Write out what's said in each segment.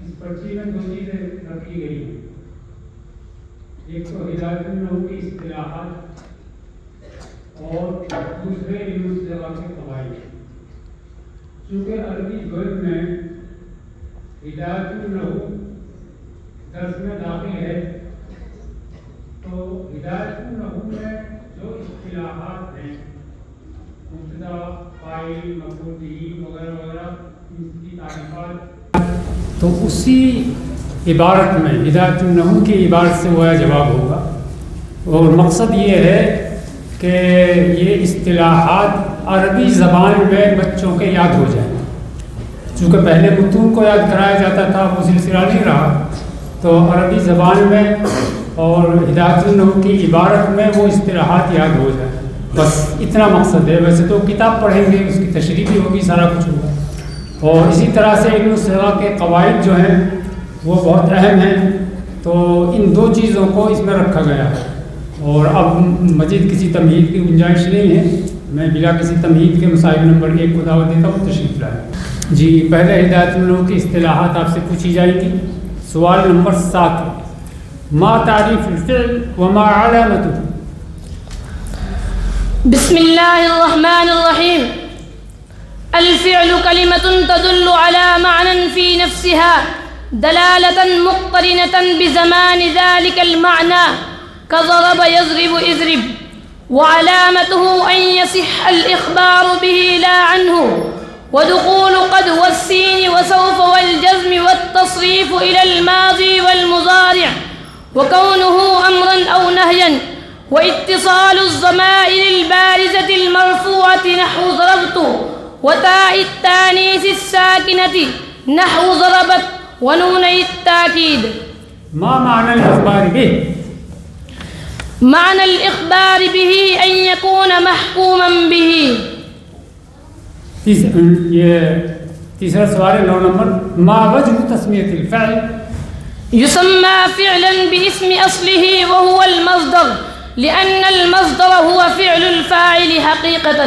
اس پرچی میں دو چیزیں رکھی گئی ہیں، ایک تو ہدایت النحو کی اصطلاحات اور دوسرے علم الصغا کے قواعد۔ چونکہ عربی گرد میں ہدایت النحو درس میں داخل ہے، تو ہدایت النحو میں جو اصطلاحات ہیں، مبتدا، فاعل، مفعول بہ وغیرہ وغیرہ، ان کی تعریفات، تو اسی عبارت میں ہدایت النحو کی عبارت سے وہ جواب ہوگا۔ اور مقصد یہ ہے کہ یہ اصطلاحات عربی زبان میں بچوں کے یاد ہو جائیں۔ چونکہ پہلے متون کو یاد کرایا جاتا تھا، وہ سلسلہ نہیں رہا، تو عربی زبان میں اور ہدایت النحو کی عبارت میں وہ اصطلاحات یاد ہو جائیں، بس اتنا مقصد ہے۔ ویسے تو کتاب پڑھیں گے، اس کی تشریح بھی ہوگی، سارا کچھ ہوگا۔ اور اسی طرح سے علم الصغا کے قواعد جو ہیں وہ بہت اہم ہیں، تو ان دو چیزوں کو اس میں رکھا گیا ہے۔ اور اب مزید کسی تمہید کی گنجائش نہیں ہے، میں بلا کسی تمہید کے مصاحب نمبر 1 کو دعوت دیتا ہوں، تشریف لائیں۔ جی، پہلے ہدایت النحو کی اصطلاحات آپ سے پوچھی جائیں گی۔ سوال نمبر 7، ما تعریف الفعل وما علامته؟ بسم الله الرحمن الرحيم. الفعل كلمة تدل على معنى في نفسها دلالة مقترنة بزمان ذلك المعنى كضرب يضرب اضرب، وعلامته أن يصح الإخبار به لا عنه، ودخول قد والسين وسوف والجزم والتصريف إلى الماضي والمضارع، وكونه أمرا أو نهيا، واتصال الضمائر البارزة المرفوعة نحو ضربت، وتاء التانيث الساكنة نحو ضربت، ونوني التأكيد۔ ما معنى الإخبار به؟ معنى الإخبار به أن يكون محكوما به۔ یہ تیسرا سوال ہے، 9 نمبر، ما وجہ تسمیۃ الفعل؟ يسمى فعلا باسم أصله وهو المصدر، لأن المصدر هو فعل الفاعل حقيقة۔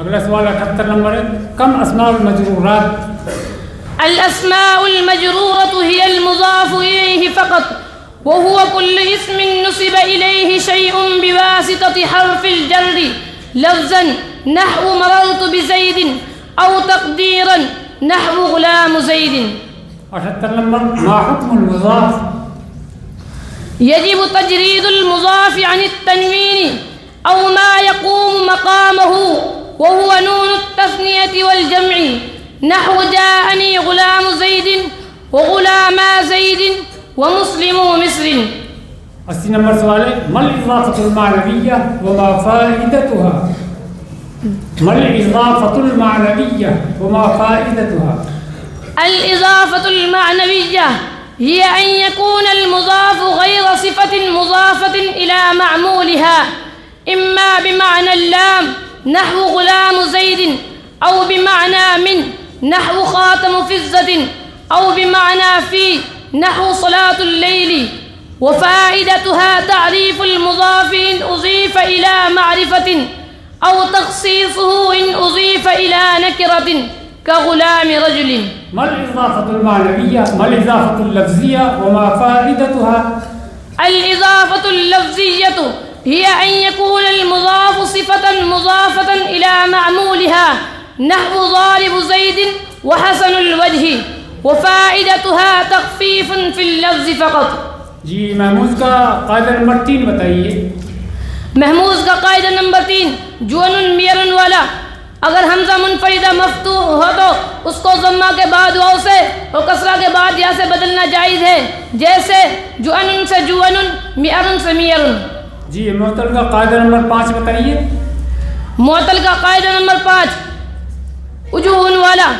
اگلا سوال 78 نمبر ہے، کم اسماء المجرورات؟ الأسماء المجرورة هي المضاف إليه فقط، وهو كل اسم نسب إليه شيء بواسطة حرف الجر لفظا نحو مررت بزيد، أو تقديرا نحو غلام زيد۔ 78 نمبر، ما حکم المضاف؟ يجب تجريد المضاف عن التنوين أو ما يقوم مقامه، وهو نون التثنية والجمع، نحو جاءني غلام زيد وغلاما زيد ومسلم مصر۔ 80 نمبر سوال ہے، ما الإضافة المعنوية وما فائدتها؟ ما الإضافة المعنوية وما فائدتها؟ الإضافة المعنوية هي أن يكون المضاف غير صفة مضافة إلى معمولها، إما بمعنى اللام نحو غلام زيد، أو بمعنى من نحو خاتم فضة، أو بمعنى في نحو صلاة الليل، وفائدتها تعريف المضاف إن أضيف إلى معرفة، أو تخصيصه إن أضيف إلى نكرة كغلام رجل۔ ما الإضافة المعنوية؟ ما الإضافة اللفظية وما فائدتها؟ الإضافة اللفظية هي أن يكون المضاف صفة مضافة إلى معمولها، نحو ضارب زيد وحسن الوجه، وفائدتها تخفيف في اللفظ فقط۔ جی، محموز کا قاعدہ نمبر 3 بتائیے۔ محموز کا قاعدہ نمبر 3، جون میرن والا، اگر حمزہ منفردہ مفتوح ہو تو اس کو ضمہ کے بعد واو سے اور کسرہ کے بعد یا سے بدلنا جائز ہے، جیسے جوانن سے جوانن، میرن سے میرن۔ جی، معطل کا قاعدہ نمبر 5 بتائیے۔ معطل کا قاعدہ نمبر 5، وجوہن والا،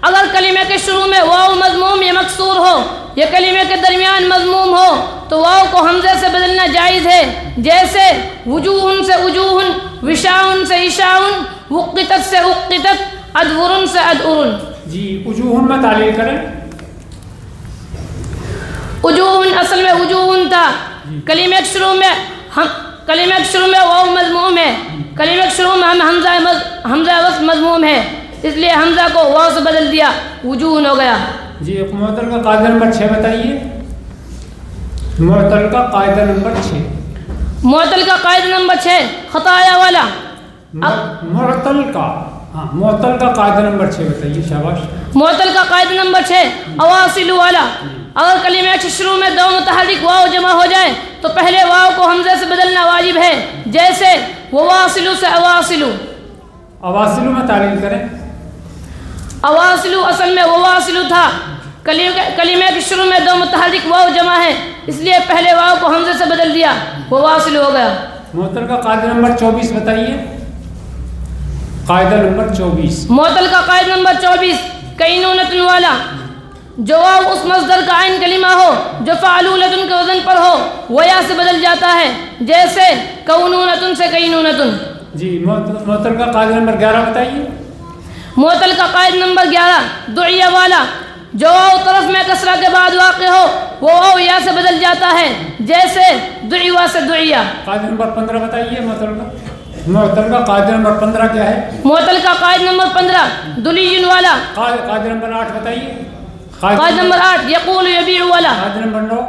اگر کلمے کے شروع میں واو مضموم یا مکسور ہو یا کلمے کے درمیان مضموم ہو تو واو کو حمزے سے بدلنا جائز ہے، جیسے وجوہن سے وجوہن، وشاؤن سے اشاؤن، وقتت سے اقتت، ادورن سے ادورن۔ جی، وجوہن میں تعلیل کریں۔ وجوہن اصل میں وجوہن تھا، کلمے کے شروع میں واو مضموم ہے، کلمے کے شروع میں حمزہ وصل مضموم ہے، اس لیے حمزہ کو واو سے بدل دیا، وجوہن ہو گیا۔ جی معطل کا قاعدہ نمبر 6 بتائیے. معطل کا قاعدہ نمبر 6. معطل کا قاعدہ نمبر 6 خطایا والا. معطل کا قاعدہ نمبر 6 بتائیے. شاباش. معطل کا قاعدہ نمبر 6 اواصل والا. اگر کلمہ کے شروع میں دو متحرک واو جمع ہو جائے تو پہلے واو کو حمزے سے بدلنا واجب ہے، جیسے وواصلو سے اواصلو. اواصلو میں تعلیل کریں. اواصلو اصل میں وواصلو تھا. کلمہ کے شروع میں دو متحرک واو جمع ہے، اس لیے پہلے واو کو حمزے سے بدل دیا، وواصلو ہو گیا. معطل کا قاعدہ نمبر 24 بتائیے. قاعدہ نمبر 24. معطل کا قاعدہ نمبر 24 کینونۃ والا. جو واو اس مصدر کا عین کلمہ ہو جو فعلولۃ کے وزن پر ہو وہ یا سے بدل جاتا ہے، جیسے کونونۃ سے کینونۃ. جی معطل کا قاعدہ نمبر 11 بتائیے. معطل کا قاعدہ نمبر 11 دعیہ والا. جو واو طرف میں کسرہ کے بعد واقع ہو وہ واو یا سے بدل جاتا ہے، جیسے دعوا سے دعیہ. قاعدہ نمبر 15 بتائیے. معطل کا قاعدہ نمبر 15 کیا ہے؟ معطل کا قاعدہ نمبر 15 دلی والا. قاعدہ نمبر 8 بتائیے. قاعدہ نمبر 8 یقول یبیع والا. قاعدہ نمبر 9.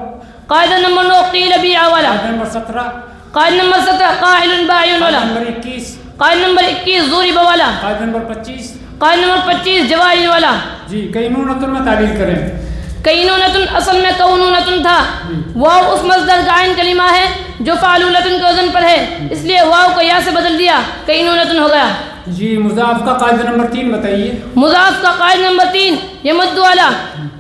قاعدہ نمبر 9 قیل بیع والا. قاعدہ نمبر 17. قاعدہ نمبر 17 قائل باع والا. قاعدہ نمبر 21. قاعدہ نمبر 21 ضرب والا. قاعدہ نمبر 25. قاعدہ نمبر 25 جوائز والا. جی کینونۃ میں تعلیل کریں. کینونۃ اصل میں کونونۃ تھا. واو اس مصدر کا عین کلمہ ہے جو فعلولۃ کے وزن پر ہے، اس لیے واو کو یا سے بدل دیا، کینونۃ ہو گیا. جی مضاف کا قاعدہ نمبر 3 بتائیے. مضاف کا قاعدہ نمبر 3 یمد والا.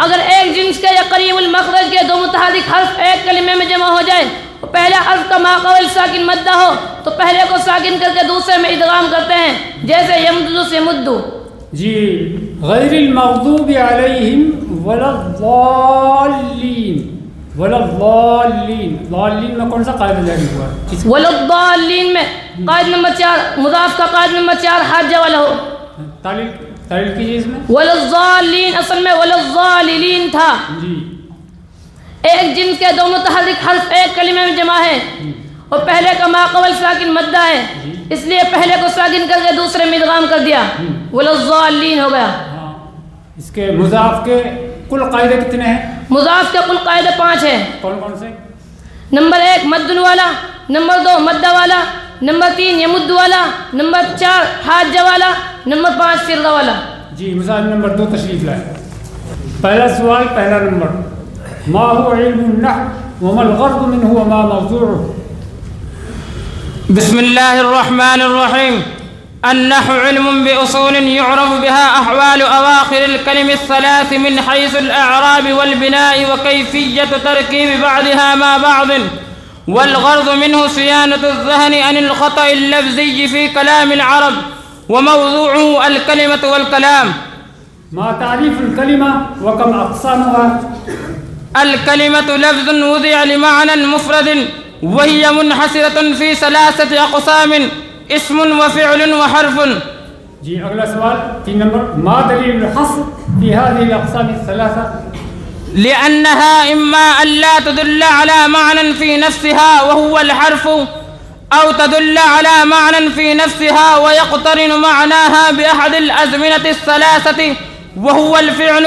اگر ایک جنس کے یا قریب المخرج کے دو متحرک حرف ایک کلمے میں جمع ہو جائے اور پہلا حرف کا ماقبل ساکن مدہ ہو تو پہلے کو ساکن کر کے دوسرے میں ادغام کرتے ہیں، جیسے یمدو سے مدو. جی غیر المغضوب علیہم ولا الضالین. ضالین میں کون سا قاعدہ جاری ہوا؟ وللضالین میں قاعدہ نمبر 4 مضاف کا قاعدہ نمبر 4 حاجہ والا ہو. تعلیل کیجیے اس میں. وللضالین اصل میں وللضالین تھا. جی ایک جنس کے دو متحرک حرف ایک کلمے میں جمع ہے اور پہلے کا ماقبل ساکن مدہ ہے، اس لیے پہلے کو ساکن کر کے دوسرے میں ادغام کر دیا، وللضالین ہو گیا. اس کے مضاف کے کل قاعدے کتنے ہیں؟ مضاف کے کل قاعدے 5 ہیں. کون کون سے؟ نمبر 1 مدن والا. نمبر 2 مدہ والا. نمبر 3 یمد والا. نمبر 4 حاجہ والا. نمبر 5 صیغہ والا. جی مثال نمبر 2 تشریف لائے. پہلا سوال پہلا نمبر ما هو علم النحو وما الغرض منه وما موضوعه. بسم الله الرحمن الرحيم. النحو علم بأصول يعرف بها أحوال أواخر الكلم الثلاث من حيث الأعراب والبناء وكيفية تركيب بعضها مع بعض، والغرض منه صيانة الذهن عن الخطأ اللفظي في كلام العرب، وموضوعه الكلمة والكلام. ما تعريف الكلمة وكم أقسامها؟ الكلمة لفظ وضع لمعنى مفرد وهي منحصرة في 3 أقسام: اسم وفعل وحرف. جی اگلا سوال 3 نمبر ما دلیل الحصر في هذه الأقسام الثلاثة؟ لأنها إما أن لا تدل على معنى في نفسها وهو الحرف، أو تدل على معنى في نفسها ويقترن معناها بأحد الأزمنة الثلاثة وهو الفعل،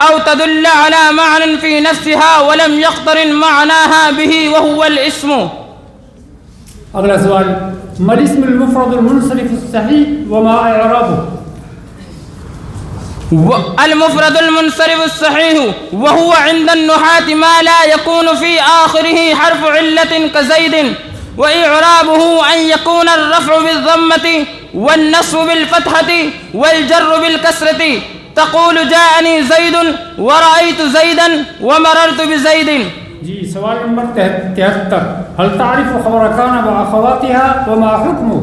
أو تدل على معنى في نفسها ولم يقترن معناها به وهو الاسم. اگلا سوال ما الاسم المفرد المنصرف الصحيح وما إعرابه؟ المفرد المنصرف الصحيح وهو عند النحاة ما لا يكون في آخره حرف علة كزيد، وإعرابه أن يكون الرفع بالضمة والنصب بالفتحة والجر بالكسرة. تقول جاءني زيد ورأيت زيدا ومررت بزيد. جی سوال نمبر 73 هل تعرف خبر كان وأخواتها وما حكمه؟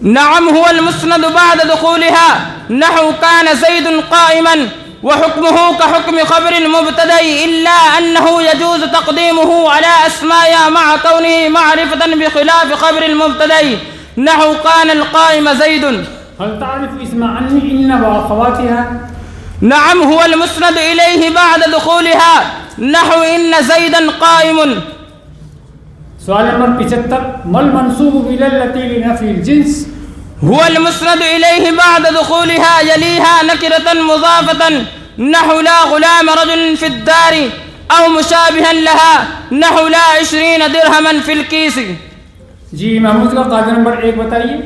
نعم هو المسند بعد دخولها، نحو كان زيد قائما، وحكمه كحكم خبر المبتدأ إلا أنه يجوز تقديمه على أسماء مع كونه معرفة بخلاف خبر المبتدأ، نحو كان القائم زيد. هل تعرف اسم إن وأخواتها؟ نعم هو المسند إليه بعد دخولها، نحو إن زيدا قائم. سوال نمبر 75 ما المنصوب بالتي لنفي الجنس؟ هو المسند إليه بعد دخولها يليها نكرة مضافة، نحو لا غلام رجل في الدار أو مشابها لها نحو لا 20 درهما في الكيس. جی محمود کا قاعدہ نمبر 1 بتائیے.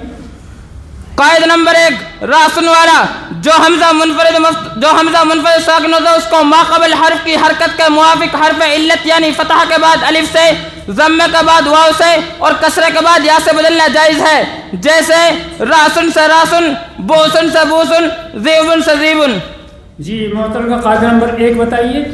قاعدہ نمبر 1 راسن والا جو حمزہ منفرد ساکن ہوتا ہے اس کو ما قبل حرف کی حرکت کے موافق حرف علت یعنی فتح کے بعد الف سے، ضمے کے بعد واو سے اور کسرے کے بعد یا سے بدلنا جائز ہے. جیسے راسن سے راسن، بوسن سے بوسن، زیبن سے زیبن. جی معطل کا قاعدہ نمبر 1 بتائیے.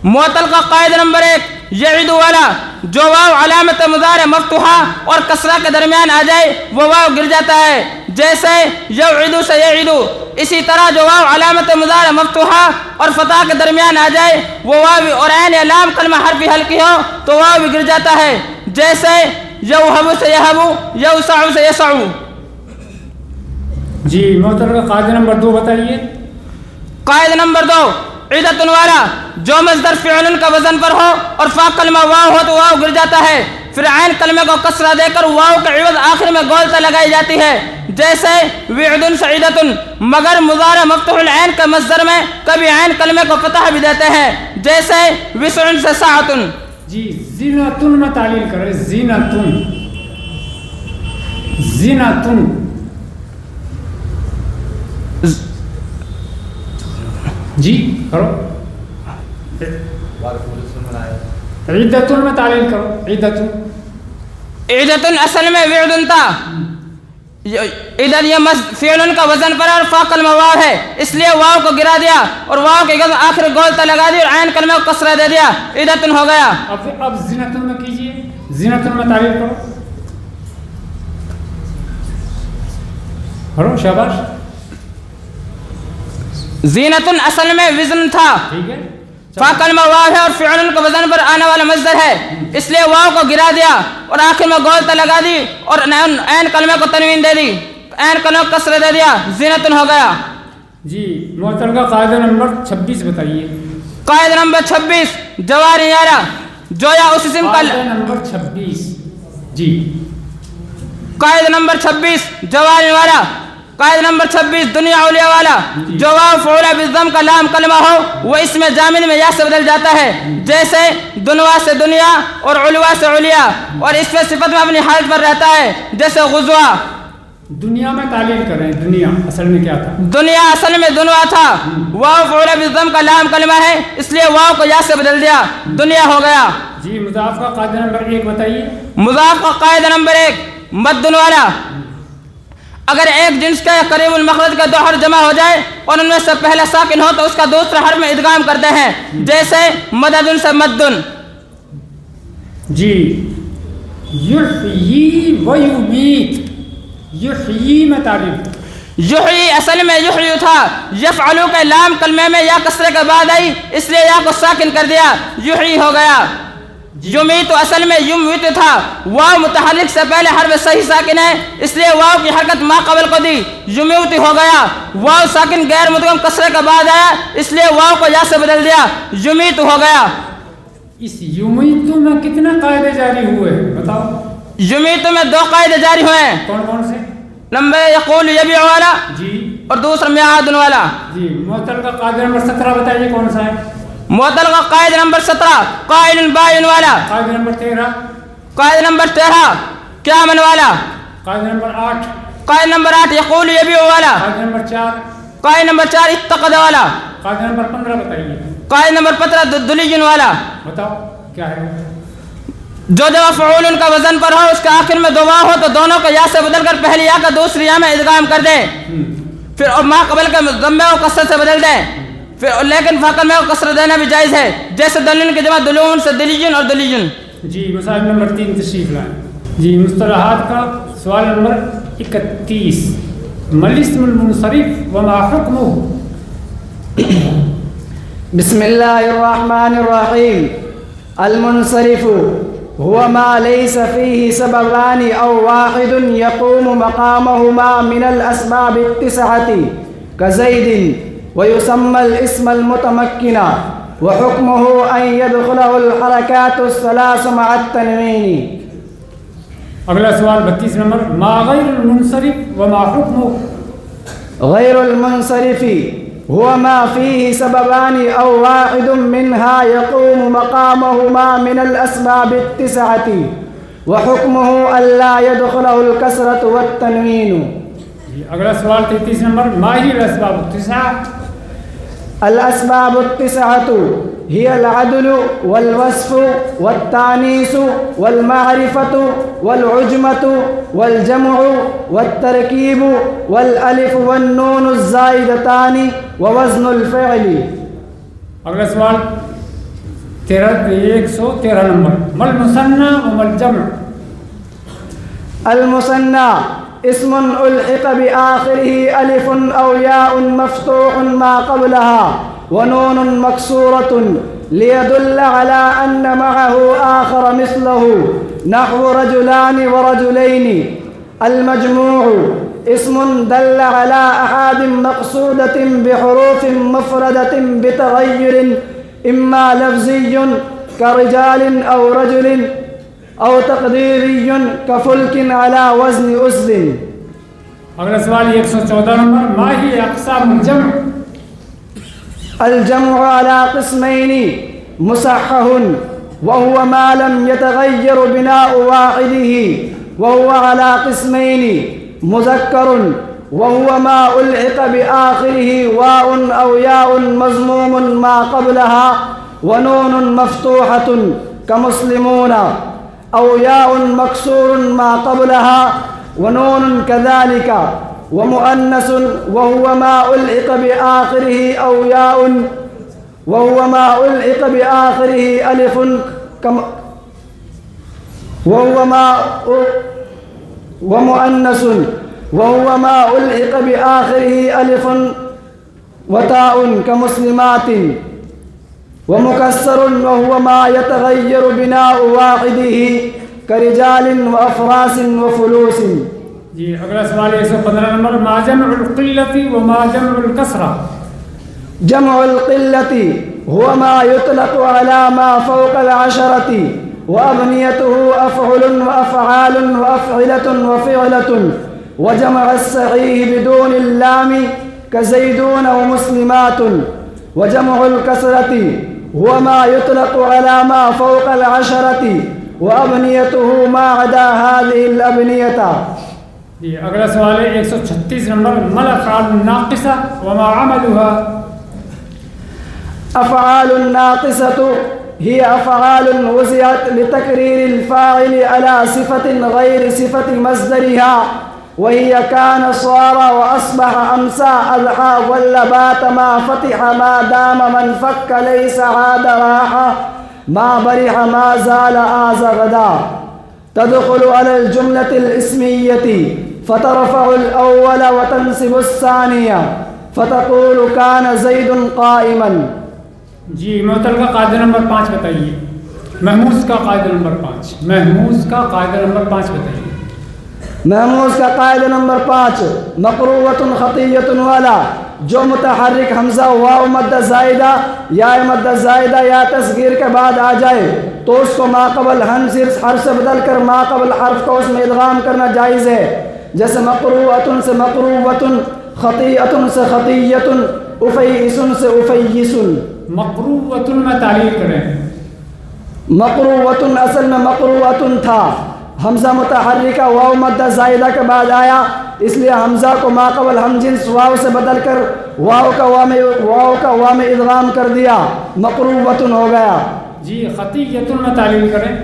معطل کا قاعدہ نمبر 1 یعید والا جو واو علامت مضارع مفتوحہ اور کسرہ کے درمیان آ جائے وہ واو گر جاتا ہے. جیسے یعیدو سے یعیدو. اسی طرح جو واو علامت مضارع مفتوحہ اور فتح کے درمیان آ جائے وہ واو اور عین یا لام کلمہ حرف ہلکی ہو تو واو بھی گر جاتا ہے. جیسے یوہبو سے یہبو، یوسعو سے یسعو. جی معطل کا قاعدہ نمبر 2 بتائیے. قاعدہ نمبر 2 عیدتن والا جو مصدر فعل کا وزن پر ہو اور فا کلمہ واو ہو تو واو گر جاتا ہے. پھر عین کلمے کو کسرہ دے کر واو کے عوض آخر میں گولتا لگائی جاتی ہے. جیسے وعدن سے عیدتن، مگر مضارع مفتوح العین کے مصدر میں کبھی عین کلمے کو فتح بھی دیتے ہیں. جیسے وسعن سے ساعتن. جی زینتن میں تعلیل کریں. زینتن زینتن جی کرو. عیدتن میں تعلیل کرو. عیدتن عیدتن اصل میں وعدن تھا. ادھر یہ فعل کا وزن پر اور فا کلمہ واو ہے اس لیے واو کو گرا دیا اور واو کے آخر گولتا لگا دی اور عین کلمہ کو کسرہ دے دیا. عیدتن ہو گیا. اب زینتن میں کیجئے. زینتن میں تعلیل کرو. کرو شاباش. زینتن اصل میں وزن تھا. ٹھیک ہے. فا کلمہ واو ہے اور فعل کا وزن پر آنے والا مصدر ہے اس لیے واو کو گرا دیا اور آخر میں گولتا لگا دی اور عین کلمے کو تنوین دے دی، عین کلمے کو کسرہ دے دیا. زینتن ہو گیا. جی معطل کا قاعدہ نمبر 26 بتائیے. قاعدہ نمبر 26 جوار یارہ جو یا اس اسم کا قاعدہ نمبر 26. جی قاعدہ نمبر 26 جوار یارہ. قاعدہ نمبر 26 دنیا اولیاء والا جو واو فعول بالضم کا لام کلمہ ہو وہ اس میں جامن میں یا سے بدل جاتا ہے. جیسے دنوا سے دنیا اور علوا سے علیا اور اس میں صفت میں اپنی حالت پر رہتا ہے. جیسے غزوہ. دنیا میں تعلیل کریں. دنیا اصل میں کیا تھا؟ دنیا اصل میں دنوا تھا. واو فعول بالضم کا لام کلمہ ہے اس لیے واو کو یا سے بدل دیا، دنیا ہو گیا. جی مضاف کا قاعدہ نمبر 1 بتائیے. مضاف کا قاعدہ نمبر 1 مد والا اگر ایک جنس کے قریب المخرج کے 2 حرف جمع ہو جائے اور ان میں سے پہلا ساکن ہو تو اس کا دوسرا حرف میں ادغام کرتے ہیں. جیسے مددن سے مدن. جی یحیی و یمیت. یحیی میں تعلیل. یحیی اصل میں یحیی تھا. یفعلو کے لام کلمے میں یا کسرے کے بعد آئی اس لیے یا کو ساکن کر دیا، یحیی ہو گیا. یمیت اصل میں یموت تھا. واو متحرک سے پہلے حرف صحیح ساکن ہے اس لیے واو کی حرکت ما قبل کو دی، یمیت ہو گیا. واو ساکن غیر مدغم کسرے کے بعد آیا اس لیے واو کو یا سے بدل دیا، یمیت ہو گیا. اس یمیت میں کتنے قاعدے جاری ہوئے بتاؤ؟ یمیت میں 2 قاعدے جاری ہوئے ہیں. کون کون سے؟ نمبر یقول یبیع والا جی اور دوسرا میعاد والا. جی معطل کا قاعدہ نمبر 17 بتائیے کون سا ہے؟ معطل کا قاعدہ نمبر 17 قائل بائن والا. قاعدہ نمبر 13. قاعدہ نمبر 13 قیامن والا. قاعدہ نمبر 8. قاعدہ نمبر 8 یقول یبیع والا. قاعدہ نمبر 4. قاعدہ نمبر 4 اتقد والا. قاعدہ نمبر 15 بتائیے. قاعدہ نمبر 15 دلیجن والا. بتاؤ کیا ہے؟ جو فعول ان کا وزن پر ہو اس کے آخر میں 2 واو ہو تو دونوں کو یا سے بدل کر پہلی یا کا دوسری یا میں ادغام کر دیں. پھر اور ما قبل کے ضمے کو کسر سے بدل دیں. پھر لیکن فاقل میں کسر دینا بھی جائز ہے. جیسے دلن کی جمع دلون سے دلیجن اور دلیجن. جی مسائل نمبر 3 تشریف لائیں. جی مصطلحات کا سوال نمبر 31 ملاسم المنصرف وما حکمہ. بسم اللہ الرحمن الرحیم. المنصرف هو ما ليس فيه سببان أو واحد يقوم مقامهما من الأسباب 9 كزيد ويسمى الاسم المتمكن وحكمه أن يدخله الحركات 3 مع التنوين. اگلا سوال 32 نمبر ما غیر المنصرف وما حکمه. غير المنصرف هو ما فيه سببان أو واحد منها يقوم مقامهما من الأسباب التسعة وحكمه ألا يدخله الكسرة والتنوين. اگلا سوال 33 نمبر، ما هي الأسباب التسعة؟ الأسباب التسعة هي العدل والوصف والتانيث والمعرفة والعجمة والجمع والتركيب والألف والنون الزائدتان ووزن الفعل. اگلا سوال 113 نمبر، ما المثنى وما الجمع؟ المثنى اسم ألحق بآخره ألف أو ياء مفتوح ما قبلها ونون مكسورة ليدل على أن معه آخر مثله، نحو رجلان ورجلين. المجموع اسم دل على أحاد مقصودة بحروف مفردة بتغير إما لفظي كرجال أو رجل أو تقديري كفلك على وزن أسد. اگلا سوال 114 نمبر، ما هي أقسام الجمع؟ الجمع على قسمين: مصحح وهو ما لم يتغير بناء واحده، وهو على قسمين: مذكر وهو ما ألحق بآخره واو أو ياء مضموم ما قبلها ونون مفتوحة كمسلمون، أو ياء مكسور ما قبلها ونون كذلك. ومؤنث وهو ما ألحق بآخره أو ياء وهو ما ألحق بآخره ألف ومؤنث وهو ما ألحق بآخره ألف وتاء كمسلمات. ومكسر وهو ما يتغير بناء واحده كرجال وأفراس وفلوس. جی اگلا سوال 115 نمبر، ما جمع القلة وما جمع الكسرة؟ جمع القلة هو ما يطلق على ما فوق العشرة وأبنيته أفعل وأفعال وأفعلة وفعلة. وجمع الصحيح بدون اللام كزيدون ومسلمات. وجمع الكسرة هو ما يطلق على ما فوق العشرة وأبنيته ما عدا هذه الأبنية. جی اگلا سوال ہے 136 نمبر، ما الأفعال الناقصة وما عملها؟ أفعال الناقصة هي أفعال وزعت لتكرير الفاعل على صفة غير صفة مصدرها، وهي كان صار وأصبح أمسى أضحى واللبات ما فتح ما دام من فك ليس عاد راح ما برح ما زال آز غدا. تدخل على الجملة الاسمية فترفع الأول وتنصب الثانية فتقول كان زيد قائما. جی معطل کا قاعدہ نمبر 5 بتائیے. محموز کا قاعدہ نمبر 5. محموز کا قاعدہ نمبر 5 بتائیے. محموز کا قاعدہ نمبر 5: مقروۃ خطیۃ والا جو متحرک حمزہ واو مد زائدہ یا مد زائدہ یا تصغیر کے بعد آ جائے تو اس کو ما قبل حرف سے بدل کر ما قبل حرف کو اس میں ادغام کرنا جائز ہے. جیسے مقروۃ سے مقروۃ، خطیۃ سے خطیۃ، افیس سے افیس. مقروۃ میں تعلیل کریں. مقروۃ اصل میں مقروۃ تھا، حمزہ متحرکہ واو مد زائدہ کے بعد آیا، اس لیے حمزہ کو ما قبل ہم جنس واو سے بدل کر واو کا وا میں ادغام کر دیا، مقروۃ ہو گیا. جی خطیۃ میں تعلیل کریں.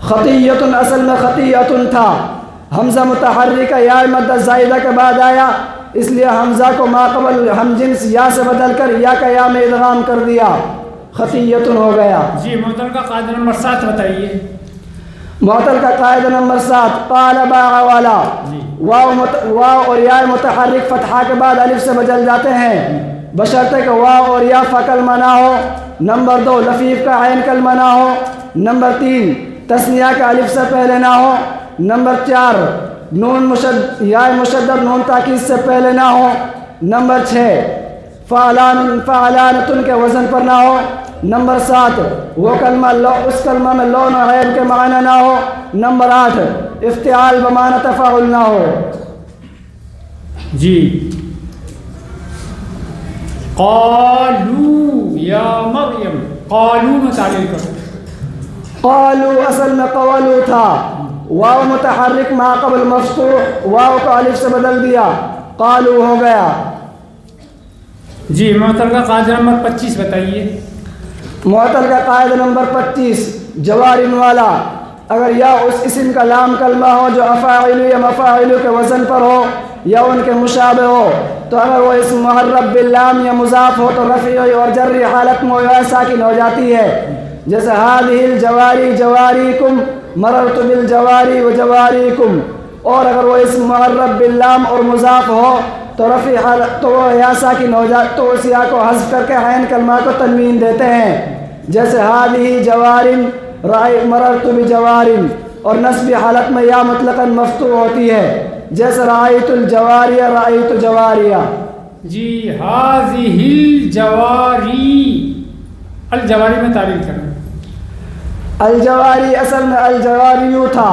خطیۃ اصل میں خطیۃ تھا، حمزہ متحرکہ یا مد زائدہ کے بعد آیا، اس لیے حمزہ کو ما قبل ہم جنس یا سے بدل کر یا کا یا میں ادغام کر دیا، خطیۃ ہو گیا. جی معطل کا قاعدہ نمبر 7 بتائیے. معطل کا قاعدہ نمبر 7: قال باع والا واو اور یا متحرک فتحہ کے بعد الف سے بدل جاتے ہیں بشرطے کہ واو اور یا فا کلمہ نہ ہو. نمبر 2 لفیف کا عین کلمہ نہ ہو. نمبر 3 تثنیہ کا الف سے پہلے نہ ہو. نمبر 4 نون یا مشدد نون تاکید سے پہلے نہ ہو. نمبر 6 فعلانتن کے وزن پر نہ ہو. نمبر 7 وہ کلمہ اس کلمہ میں لون و عیب کے معنی نہ ہو. نمبر 8 افتعال بمعنی تفاعل نہ ہو. جی قالو یا مریم، قالو میں تعلیل کرو. قالو اصل میں قولو تھا، واو متحرک ما قبل مفتوح، واو کو الف سے بدل دیا، قالو ہو گیا. جی معطل کا قاعدہ نمبر 25 بتائیے. معطل کا قاعدہ نمبر 25 جوارن والا، اگر یا اس اسم کا لام کلمہ ہو جو افاعل یا مفاعل کے وزن پر ہو یا ان کے مشابہ ہو، تو اگر وہ اسم محرف باللام یا مضاف ہو تو رفعی اور جری حالت میں یا ساکن ہو جاتی ہے. جیسے هذه الجواری جواریکم، مررت بالجواری وجواریکم. اور اگر وہ اسم محرف باللام اور مضاف ہو تو رفع حالت تو وہ یا ساکن ہو جائے، تو اس یا کو حذف کر کے عین کلمہ کو تنوین دیتے ہیں. جیسے هذه جوارن مررت بجوارن، اور نصب حالت میں یا مطلقاً مفتوح ہوتی ہے. جیسے رأیت الجواریہ رأیت جواریہ. جی هذه الجواری، الجواری میں تعلیل کریں. الجواری اصل میں الجواریو تھا،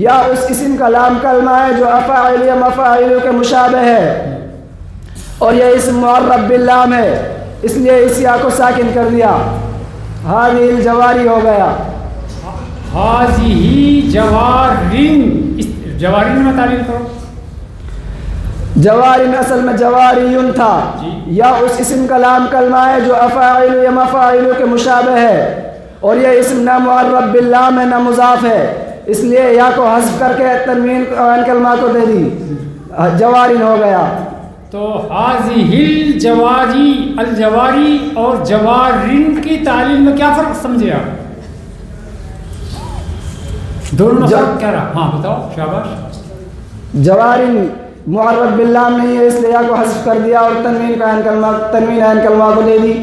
یا اس اسم کا لام کلمہ ہے جو افاعل یا مفاعل کے مشابہ ہے، اور یہ اسم معرب باللام ہے، اس لیے اس یا کو ساکن کر دیا، هذه الجواری ہو گیا. هذه جوارن، جوارن میں تعلیل کرو. جوارن اصل میں جواریون تھا، یا اس اسم کا لام کلمہ ہے جو افاعل یا مفاعل کے مشابہ ہے، اور یہ اسم نہ معرب باللام ہے نہ مضاف ہے، اس لیے یا کو حذف کر کے تنوین عین کلمہ کو دے دی، جوارن ہو گیا. تو هذه الجواری، الجواری اور جوارن کی تعلیل میں کیا فرق سمجھے آپ؟ دونوں میں فرق کیا رہا؟ ہاں بتاؤ، شاباش. جوارن معرب باللام نہیں ہے، اس لیے یا کو حذف کر دیا اور تنوین عین کلمہ کو دے دی.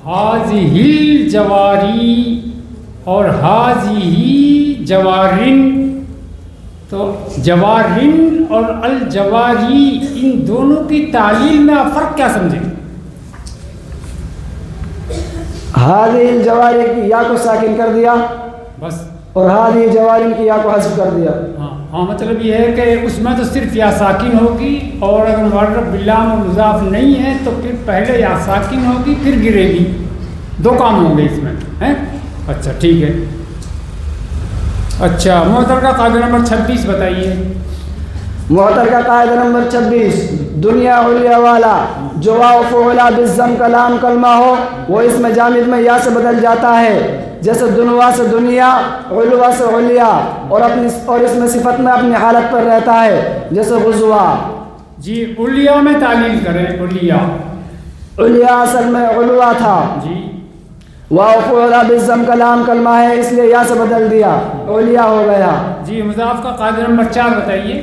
هذه الجواری اور هذه جوارن، تو جوارن اور الجواری ان دونوں کی تعلیل میں آپ فرق کیا سمجھیں؟ هذه الجواری کی یا کو ساکن کر دیا بس. اور هذه جوارن کی یا کو حذف کر دیا. ہاں مطلب یہ ہے کہ اس میں تو صرف یا ساکن ہوگی، اور اگر معرب باللام اور مضاف نہیں ہے تو پھر پہلے یا ساکن ہوگی پھر گرے گی. دو کام ہوں گے اس میں ہیں. اچھا ٹھیک ہے. اچھا معطل کا قاعدہ نمبر 26 بتائیے. معطل کا قاعدہ نمبر 26 دنیا علیا والا، جو واو فعلا بالضم کا لام کلمہ ہو وہ اس میں جامد میں یا سے بدل جاتا ہے. جیسے دنوا سے دنیا، علوا سے علیا، اور اس میں صفت میں اپنی حالت پر رہتا ہے، جیسے غزوا. جی علیا میں تعلیل کریں. علیا، علیا اصل میں علوا تھا، جی واو فعلا بالضم کا لام کلمہ ہے، اس لیے یا سے بدل دیا، علیا ہو گیا. جی مضاف کا قاعدہ نمبر 4 بتائیے.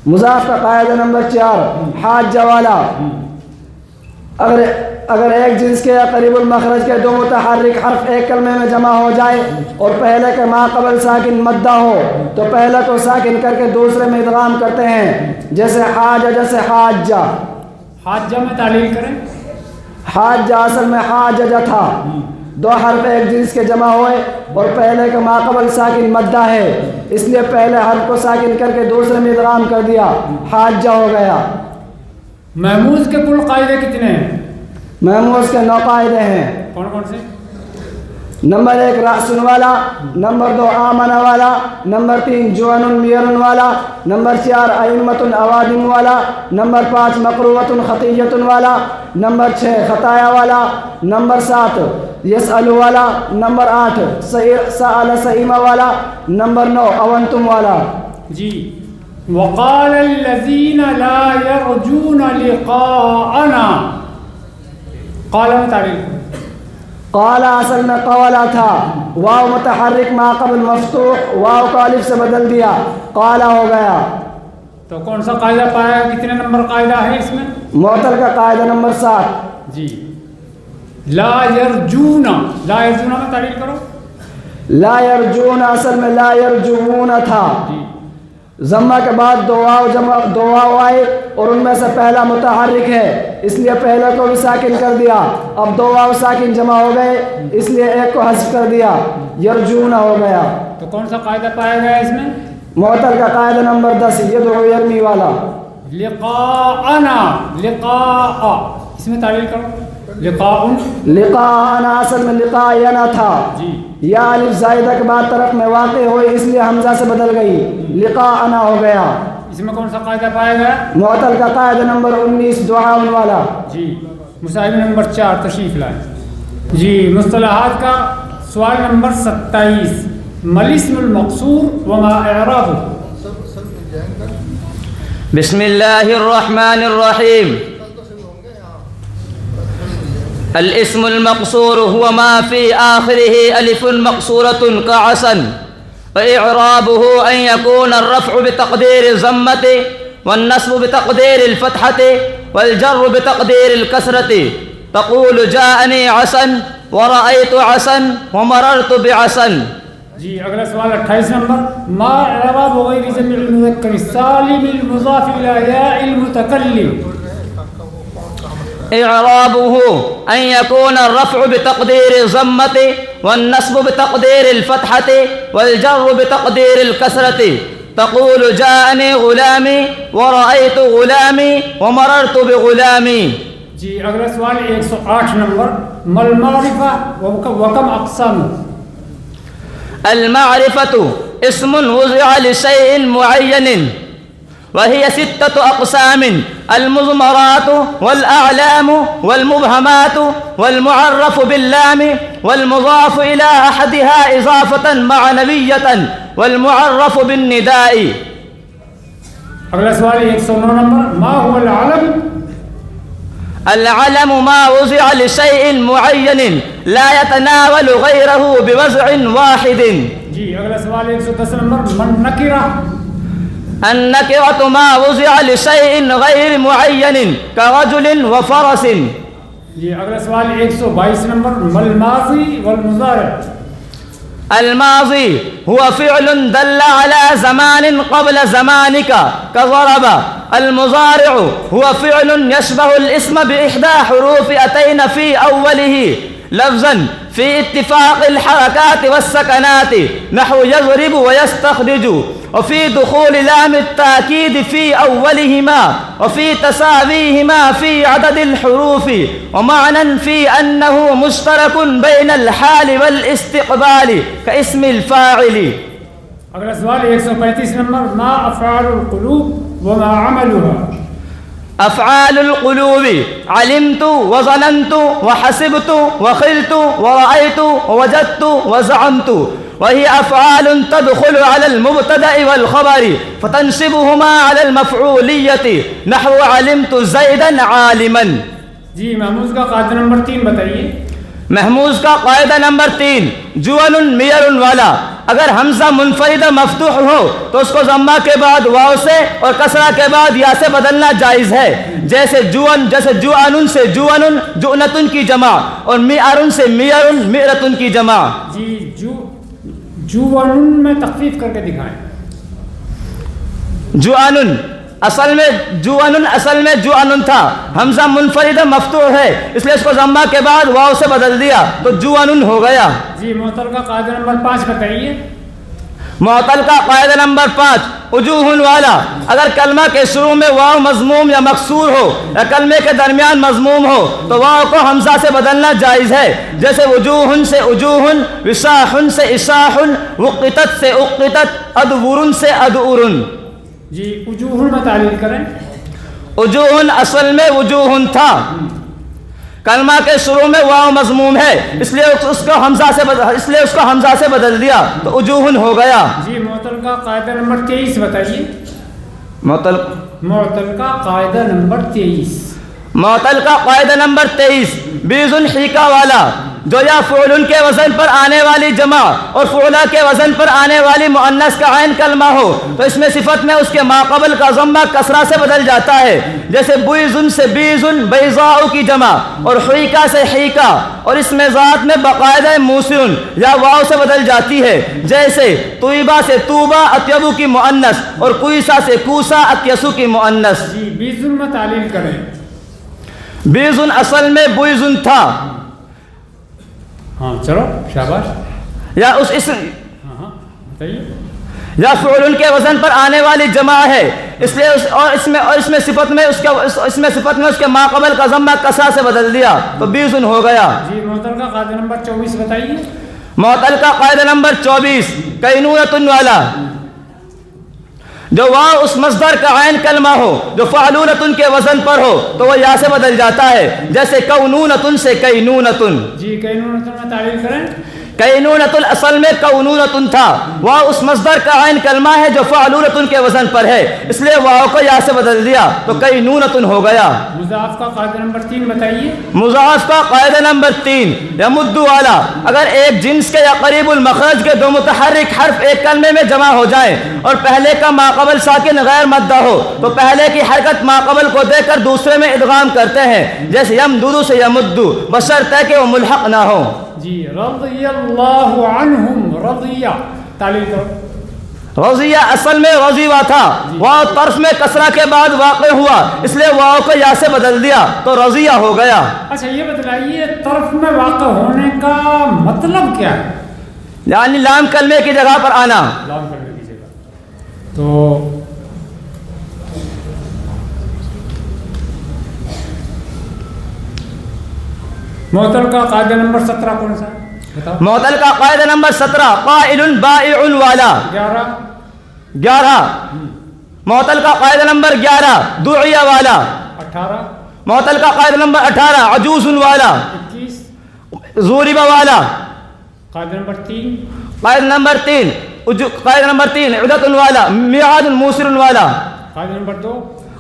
مضاف کا قاعدہ نمبر 4 حاجہ والا، اگر ایک جنس کے یا قریب المخرج کے دو متحرک حرف ایک کلمے میں جمع ہو جائے اور پہلے کے ما قبل ساکن مدہ ہو تو پہلے کو ساکن کر کے دوسرے میں ادغام کرتے ہیں. جیسے حاجہ، جیسے حاجہ. حاجہ میں تعلیل کریں. حاجہ اصل میں حاجہ تھا، دو حرف ایک جنس کے جمع ہوئے اور پہلے کا ما قبل ساکن مدہ ہے، اس لیے پہلے حرف کو ساکن کر کے دوسرے میں ادغام کر دیا، حاجہ ہو گیا. محموز کے کل قاعدے کتنے ہیں؟ محموز کے 9 قاعدے ہیں. کون کون سے؟ نمبر 1 رأسن والا، نمبر 2 آمن والا، نمبر 3 جوان میرن والا، نمبر 4 ائمۃ اوادم والا، نمبر 5 مقروۃ خطیۃ والا، نمبر 6 خطایا والا، نمبر 7 یسأل والا، نمبر 8 سأل سئیمہ والا، نمبر 9 اونتم والا. جی وقال الذین لا یرجون لقاءنا، قال میں تعلیل. قال اصل میں قولا تھا، واو متحرک ما قبل مفتوح، واو کو الف سے بدل دیا، قالا ہو گیا. تو کون سا قاعدہ پایا؟ کتنے نمبر قاعدہ ہے اس میں؟ معطل کا قاعدہ نمبر 7. جی لا یرجون، لا یرجون میں تعلیل کرو. لا یرجون اصل میں لا یرجون تھا، ضمہ کے بعد دو واو آئے اور ان میں سے پہلا متحرک ہے، اس لیے پہلے کو بھی ساکن کر دیا. اب 2 واو ساکن جمع ہو گئے، اس لیے ایک کو حذف کر دیا، یرجون ہو گیا. تو کون سا قاعدہ پایا گیا اس میں؟ معطل کا قاعدہ نمبر 10 یدعو یرمی والا. لقاءنا، لقاء اس میں تعلیل کرو. لقاء لقاء انا اصل میں لقاء ینا تھا. جی یا الف زائدہ کے بعد طرف میں واقع ہوئی اس لیے حمزہ سے بدل گئی, لقاء انا ہو گیا. اس میں کون سا قاعدہ پایا گیا؟ معطل کا قاعدہ نمبر 19 دعا والا. جی مصاحب نمبر 4 تشریف لائیں. جی مصطلحات کا سوال نمبر 27. مل اسم المقصور وما اعرابه. بسم الله الرحمن الرحيم. الاسم المقصور هو ما في آخره ألف مقصورة كعسن، وإعرابه أن يكون الرفع بتقدير الضمة والنصب بتقدير الفتحة والجر بتقدير الكسرة. تقول جاءني عسن ورأيت عسن ومررت بعسن. جی اگلا سوال 28 نمبر. ما اعراب غیر جمع المذکر السالم المضاف الى یاء المتکلم. إعرابه أن يكون الرفع بتقدير الضمة والنصب بتقدير الفتحة والجر بتقدير الكسرة. تقول جاءني غلامي ورأيت غلامي ومررت بغلامي. جی اگلا سوال 108 نمبر. ما المعرفة وكم أقسام. المعرفة اسم وضع لشيء معين وهي 6 أقسام: المضمرات والأعلام والمبهمات والمعرف باللام والمضاف إلى أحدها إضافة معنوية والمعرف بالنداء. اگلا سوال 109 نمبر. ما هو العلم. العلم ما وضع لشيء معين لا يتناول غيره بوضع واحد. جی اگلا سوال 110 نمبر. من نکرہ. النكرة ما وضع لشيء غير معين كرجل وفرس. جی اگلا سوال 122 نمبر. ما الماضي والمضارع. الماضي هو فعل دل على زمان قبل زمانك كضرب. المضارع هو فعل يشبه الاسم بإحدى حروف أتينا في أوله لفظا في اتفاق الحركات والسكنات نحو يضرب ويستخرج، وفي دخول لام التأكيد في أولهما، وفي تساويهما في عدد الحروف، ومعنى في أنه مشترك بين الحال والاستقبال كاسم الفاعل. اگلا سوال 135 نمبر. ما افعال القلوب وما عملها. أفعال القلوب علمت وظننت وحسبت وخلت ورأيت ووجدت وزعمت، وهي أفعال تدخل على المبتدأ والخبر فتنصبهما على المفعولية نحو علمت زيدا عالما. جی محموز کا قاعدہ نمبر 3 بتائیے. محموز کا قاعدہ نمبر 3 جوان میرن والا. اگر حمزہ منفرد مفتوح ہو تو اس کو ضمہ کے بعد واو سے اور کسرہ کے بعد یا سے بدلنا جائز ہے. جیسے جوان، جیسے جوانن سے جوانن جؤنتن کی جمع، اور میارن سے میارن میرتن کی جمع. جی جوانن میں تخفیف کر کے دکھائیں. جوانن اصل میں جوانن اصل میں جوانن تھا، حمزہ منفرد مفتوح ہے اس لیے اس کو ضمہ کے بعد واو سے بدل دیا تو جوانن ہو گیا. جی معطل کا قاعدہ نمبر 5 بتائیے. معطل کا قاعدہ نمبر 5 وجوہ والا. اگر کلمہ کے شروع میں واو مضموم یا مکسور ہو یا کلمے کے درمیان مضموم ہو تو واو کو حمزہ سے بدلنا جائز ہے. جیسے وجوہن سے وجوہن، وشاحن سے اشاحن، وقتت سے اقتت، ادورن سے ادورن. جی وجوہن میں تعلیل کریں. وجوہن اصل میں وجوہن تھا، کلمہ کے شروع میں واو مضموم ہے اس لیے اس کو حمزہ سے بدل دیا تو وجوہن ہو گیا. جی معطل کا قاعدہ نمبر 23 بتائیے. معطل کا قاعدہ نمبر 23. معطل کا قاعدہ نمبر 23 بیزن حیکا والا. جو یا فعلن کے وزن پر آنے والی جمع اور فعلا کے وزن پر آنے والی مؤنث کا عین کلمہ ہو تو اس میں صفت میں اس کے ماقبل کا ضمہ کسرہ سے بدل جاتا ہے. جیسے بیزن سے بیزن بیضاء کی جمع، اور حیکا سے حیکا، اور اس میں ذات میں باقاعدہ موسرن یا واو سے بدل جاتی ہے. جیسے طیبہ سے طوبہ اطیبو کی مؤنث، اور کوئسا سے کوسا اکیسو کی مؤنث. جی بیزن میں تعلیل کریں. بیزن اصل میں بیزن تھا. ہاں چلو شاباش. یا اس اسم ہاں بتائیے. یا فعلن کے وزن پر آنے والی جمع ہے. اس لیے اس میں صفت میں اس کے ماقبل کا ضمہ کسرہ سے بدل دیا تو 20 ہو گیا. جی معطل کا قاعدہ نمبر 24 بتائیے. معطل کا قاعدہ نمبر 24 کینونۃ والا، جو واو اس مصدر کا عین کلمہ ہو جو فعلونۃ کے وزن پر ہو تو وہ یا سے بدل جاتا ہے، جیسے کونونۃ سے کینونۃ. جی کینونۃ میں تعریف کریں. کینونۃ اصل میں کونونۃ تھا، واو اس مصدر کا عین کلمہ ہے جو فعلونۃ کے وزن پر ہے، اس لیے واو کو یا سے بدل دیا تو کینونۃ ہو گیا. مضاف کا قاعدہ نمبر 3 بتائیے. مضاف کا قاعدہ نمبر 3 یمد والا، اگر ایک جنس کے یا قریب المخرج کے دو متحرک حرف ایک کلمے میں جمع ہو جائیں اور پہلے کا ماقبل ساکن غیر مدہ ہو تو پہلے کی حرکت ماقبل کو دے کر دوسرے میں ادغام کرتے ہیں، جیسے یمددو سے یمدو، بشرطے کہ وہ ملحق نہ ہو. جی رضی اللہ عنہم، رضیہ تعلیل کرو. رضیہ اصل میں رضیوہ تھا، واو طرف میں کسرہ کے بعد واقع ہوا، اس لیے واو کو یا سے بدل دیا تو رضیہ ہو گیا. اچھا یہ بتلائیے طرف میں واقع ہونے کا مطلب کیا ہے؟ یعنی لام کلمے کی جگہ پر آنا. لام کرنے کی جگہ. تو معطل کا قاعدہ نمبر 17 کون سا بتاؤ؟ معطل کا قاعدہ نمبر 17 قائل بائع والا. 11 معطل کا قاعدہ نمبر 11 دعیہ والا. 18 معطل کا قاعدہ نمبر 18 عجوز والا. 21 زوربہ والا. قاعدہ نمبر 3 قاعدہ نمبر 3 عدت والا. میعاد موسر والا. قاعدہ نمبر 2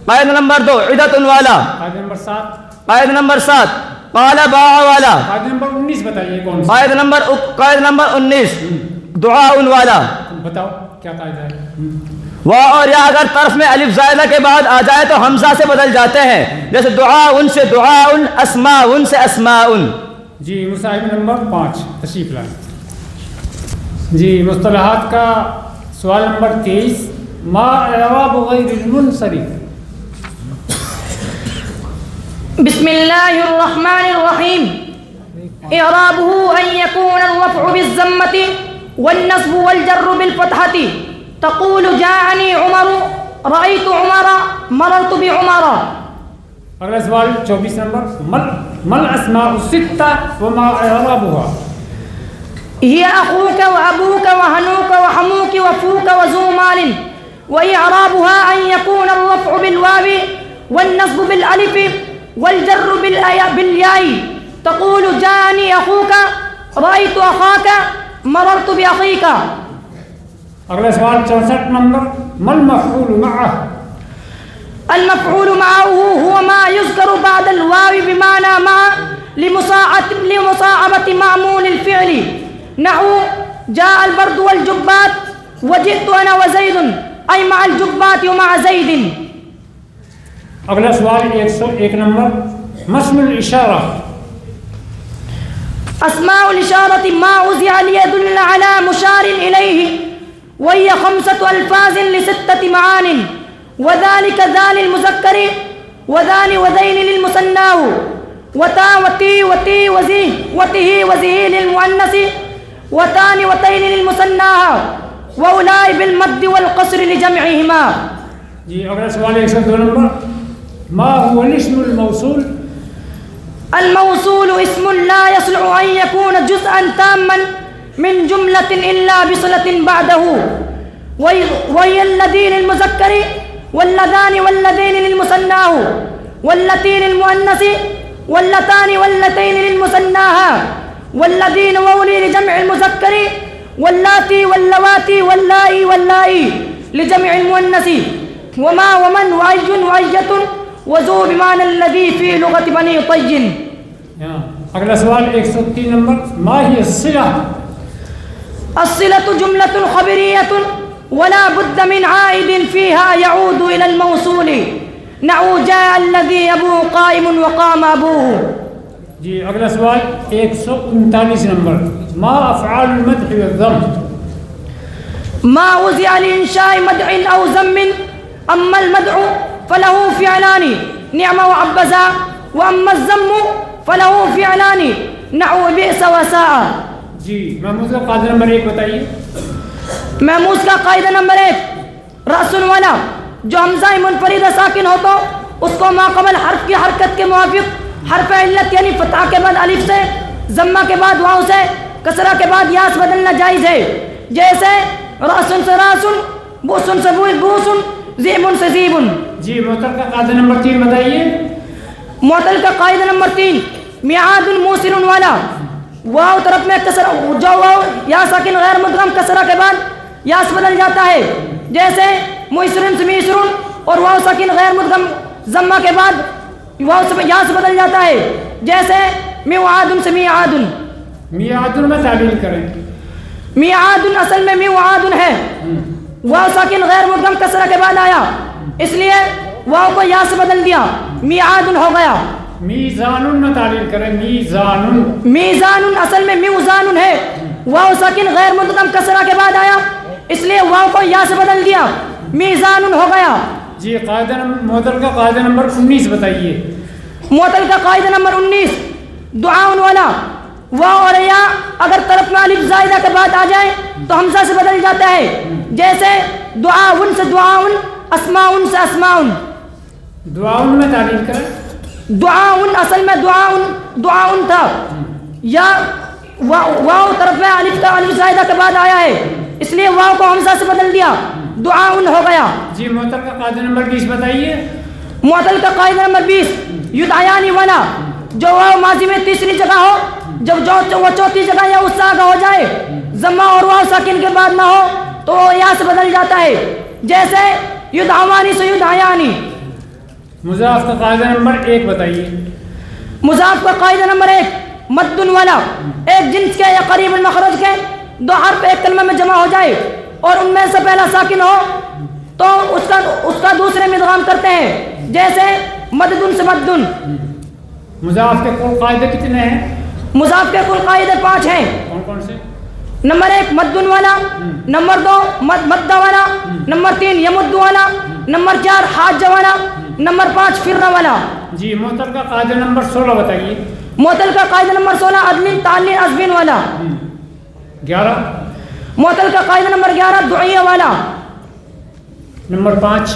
قاعدہ نمبر 2 عدت والا. قاعدہ نمبر 7 قاعدہ نمبر 7 قال باع والا. قاعدہ نمبر 19 بتائیے کون سا؟ قاعدہ نمبر 19 دعاء والا. بتاؤ کیا قاعدہ ہے؟ وا اور یا اگر طرف میں الف زائدہ کے بعد آ جائے تو حمزہ سے بدل جاتے ہیں، جیسے دعاء سے دعاء، اسماء سے اسماء. جی مصاحب نمبر 5 تشریف لائیں. جی مصطلحات کا سوال نمبر 23 ما اعراب غیر المنصرف. بسم الله الرحمن الرحيم. إعرابه أن يكون الرفع بالضمة والنصب والجر بالفتحة. تقول جاءني عمر، رأيت عمر، مررت بعمر. اگلا سوال 24 نمبر مل اسماء الستة وما اعرابها. هي أخوك وأبوك وهنوك وحموك وفوك وذو مال. وإعرابها أن يكون الرفع بالواو والنصب بالألف والجر بالياء. تقول جاءني أخوك، رأيت أخاك، مررت بأخيك. اگلا سوال 64 نمبر ما المفعول معه. المفعول معه هو ما يذكر بعد الواو بمعنى مع لمصاحبة معمول الفعل. نحو جاء البرد والجبات وجئت أنا وزيد، أي مع الجبات ومع زيد. اگلا سوال 101 نمبر ما اسم الإشارة. أسماء الإشارة ما وضع ليدل على مشار إليه، وهي 5 ألفاظ ل6 معان، وذلك ذا للمذكر وذان وذين للمثنى وتا وتي وتي وزي وته وزه للمؤنث وتان وتين للمثنى وأولئك بالمد والقصر لجمعهما. جی اگلا سوال 102 نمبر ما هو الاسم الموصول. الموصول اسم لا يصلح أن يكون جزءا تاما من جملة إلا بصلة بعده، وهي الذي للمذكر واللذان واللذين للمثنى واللتي للمؤنث واللتان واللتين للمثنى والذين وولي لجمع المذكر واللاتي واللواتي واللائي واللائي لجمع المؤنث وما ومن وأي وأية وذو بمعنى الذي في لغة بني طي. اگلا سوال 103 نمبر ما هي الصلة. الصلة جملة خبرية ولا بد من عائد فيها يعود إلى الموصول. نحو جاء الذي أبوه قائم وقام أبوه. جی اگلا سوال 139 نمبر ما افعال المدح والذم. ما وضع لإنشاء مدح أو ذم. أما المدح فله فعلان نعم وعبزا، وأما الذم فله فعلان نحو بئس وساء. جی محمود کا قاعدہ نمبر 1 بتائیے. محمود کا قاعدہ نمبر 1 رأس والا جو حمزہ منفرد ساکن ہو تو اس کو ماقبل حرف کی حرکت کے موافق حرف علت یعنی فتح کے بعد الف سے، ضمہ کے بعد واو سے، کسرہ کے بعد یا سے بدلنا جائز ہے، جیسے راسن سے راسن، بوسن سے بوسن، زیبن سے زیبن۔ جی معطل کا قاعدہ نمبر 3 بتائیے۔ معطل کا قاعدہ نمبر 3 میعاد موصل والا، واو طرف میں کسرہ، جو واو یا ساکن غیر مدغم کسرہ کے بعد یا سے بدل جاتا ہے، جیسے میسرن سے میسرن، اور واو ساکن غیر مدغم ضمہ کے بعد واو سے یا سے بدل جاتا ہے، جیسے میعاد سے میعاد۔ میعاد میں تعلیل کریں۔ میعاد اصل میں میعاد ہے، واو ساکن غیر مدغم کسرہ کے بعد آیا، اس لیے واو کو یا سے بدل دیا، میعاد ہو گیا۔ میزان میں تعلیل کریں۔ میزان، میزان اصل میں میوزان ہے، واو ساکن غیر مدغم کسرہ کے بعد آیا، اس لیے واو کو یا سے بدل دیا، میزان ہو گیا۔ جی معطل کا قاعدہ نمبر 19 بتائیے۔ معطل کا قاعدہ نمبر 19 دعاؤن والا، واو اور یا اگر طرف میں الف زائدہ کے بعد آ جائے تو حمزہ سے بدل جاتا ہے، جیسے دعاؤن سے دعاؤن، اسماؤن سے اسماؤن۔ دعاؤن میں تعلیل کریں۔ دعاؤن اصل میں دعاؤن تھا، یا واو طرف میں الف زائدہ کے بعد آیا ہے، اس لیے واو کو حمزہ سے بدل دیا، دعاؤن ہو گیا۔ جی معطل کا قاعدہ نمبر 20 بتائیے۔ معطل کا قاعدہ نمبر 20 یدعیانی والا، جو واو ماضی میں تیسری جگہ ہو، جب وہ چوتھی جگہ یا اس سے آگے ہو جائے، ضمہ اور واو ساکن کے بعد نہ ہو تو وہ یا سے بدل جاتا ہے، جیسے یدعوانی سے یدعیانی۔ مضاف کا قاعدہ نمبر 1 بتائیے۔ مضاف کا قاعدہ نمبر 1 مدن والا، ایک جنس کے یا قریب المخرج کے دو حرف ایک کلمہ میں جمع ہو جائے اور ان میں سے پہلا ساکن ہو تو اس کا دوسرے میں ادغام کرتے ہیں، جیسے مددن سے مدن۔ مضاف کے کل قاعدے کتنے ہیں؟ مضاف کے کل قاعدے 5 ہیں۔ کون کون سے؟ نمبر 1 مدن والا، نمبر 2 مدہ والا، نمبر 3 یمد والا، نمبر 4 حاج والا، نمبر 5 فر والا۔ جی معطل کا قاعدہ نمبر 16 بتائیے۔ معطل کا قاعدہ نمبر 16 عدم تعلیل ازبین والا۔ 11 معطل کا قاعدہ نمبر 11 دعیہ والا۔ نمبر 5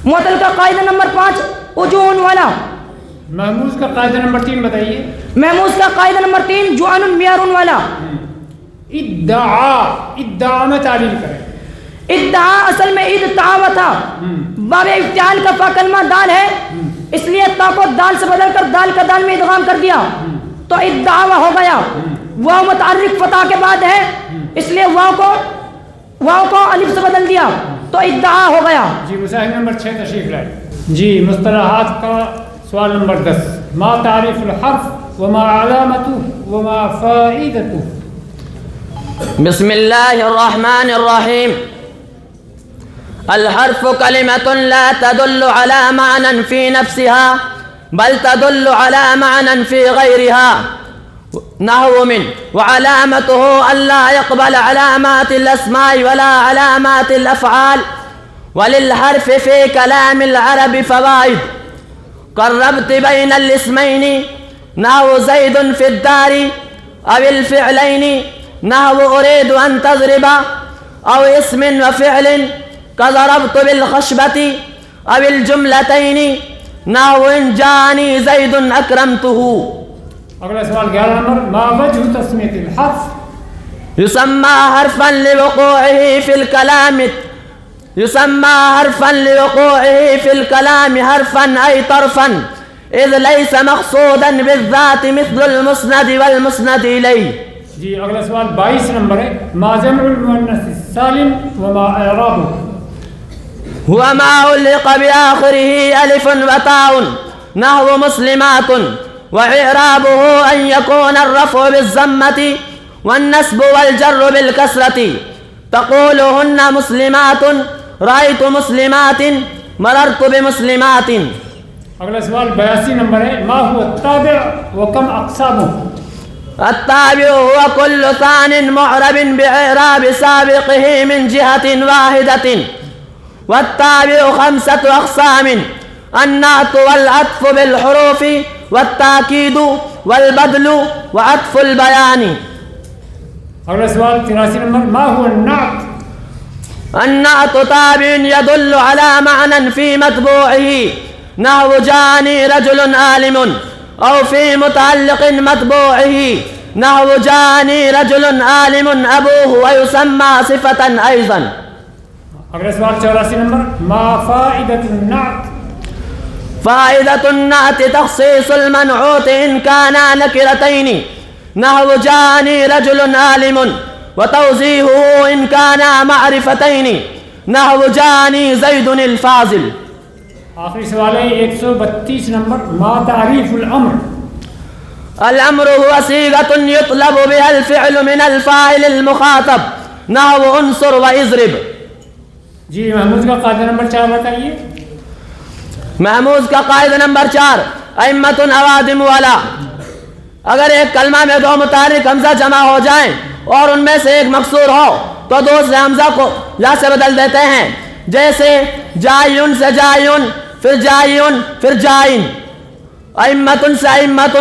معطل کا قاعدہ نمبر 5 اجون والا۔ محموز کا قاعدہ نمبر 3 بتائیے۔ محموز کا قاعدہ نمبر 3 جوان میارون والا۔ ادعا میں تعلیل کریں۔ ادعا اصل میں ادعا تھا، باب افتعال کا فا کلمہ دال ہے، اس لیے تا کو دال سے بدل کر دال کا دال میں ادغام کر دیا تو ادعا ہو گیا۔ واو متحرک فتح کے بعد ہے، اس لیے واو کو الف سے بدل دیا تو ادعا ہو گیا۔ جی مسائل نمبر 6 تشریف لائیں۔ جی مصطلحات کا سوال نمبر 10 ما تعریف الحرف وما علامته وما فائدته۔ بسم اللہ الرحمن الرحیم۔ الحرف کلمة لا تدل على معنى في نفسها بل تدل على معنى في غيرها نحو من وعلامته ألا يقبل علامات الأسماء ولا علامات الأفعال وللحرف في كلام العرب فوائد قربت بين الاسمين نحو زيد في الدار أو الفعلين نحو أريد أن تضرب أو اسم وفعل كضربت بالخشبة أو الجملتين نحو إن جاءني زيد أكرمته۔ اگلا سوال 11 نمبر ما وجه تسمية الحرف؟ يسمى حرفا لوقوعه في الكلام حرفا أي طرفا إذ ليس مقصودا بالذات مثل المسند والمسند إليه۔ جی اگلا سوال 22 نمبر ہے ما جمع المؤنث السالم وما إعرابه؟ هو ما علق بآخره ألف وتاء نحو مسلمات وإعرابه أن يكون الرفع بالضمة والنسب والجر بالكسرة تقول هن مسلمات رأيت مسلمات مررت بمسلمات۔ اگلا سوال 82 نمبر ہے ما هو التابع وكم أقسامه؟ التابع هو كل ثان معرب بإعراب سابقه من جهة واحدة والتابع 5 أقسام النعت والعطف بالحروف والتأكيد والبدل وعطف البيان۔ اگلا سوال 83 نمبر ما هو النعت؟ النعت تابع يدل على معنى في متبوعه نحو جاني رجل عالم، أو في متعلق متبوعه نحو جاني رجل عالم أبوه، ويسمى صفة أيضا. اگلا سوال 84 نمبر. ما فائدة النعت؟ فائدة النعت تخصيص المنعوت إن كانا نكرتين نحو جاني رجل عالم، وتوضيحه إن كانا معرفتين نحو جاني زيد الفاضل. آخری سوال ہے 132 نمبر. ما تعریف الامر؟ الأمر هو صيغة يطلب بها الفعل من الفاعل المخاطب نحو انصر واضرب. جی محمود کا قاعدہ نمبر 4 بتائیے. محمود کا قاعدہ نمبر 4 ائمۃ اوادم والا. اگر ایک کلمہ میں دو متحرک حمزہ جمع ہو جائیں اور ان میں سے ایک مکسور ہو تو دوسرے حمزہ کو یا سے بدل دیتے ہیں، جیسے جائن سے جائن، پھر جائن، پھر جائن، ائمۃ سے ائمۃ.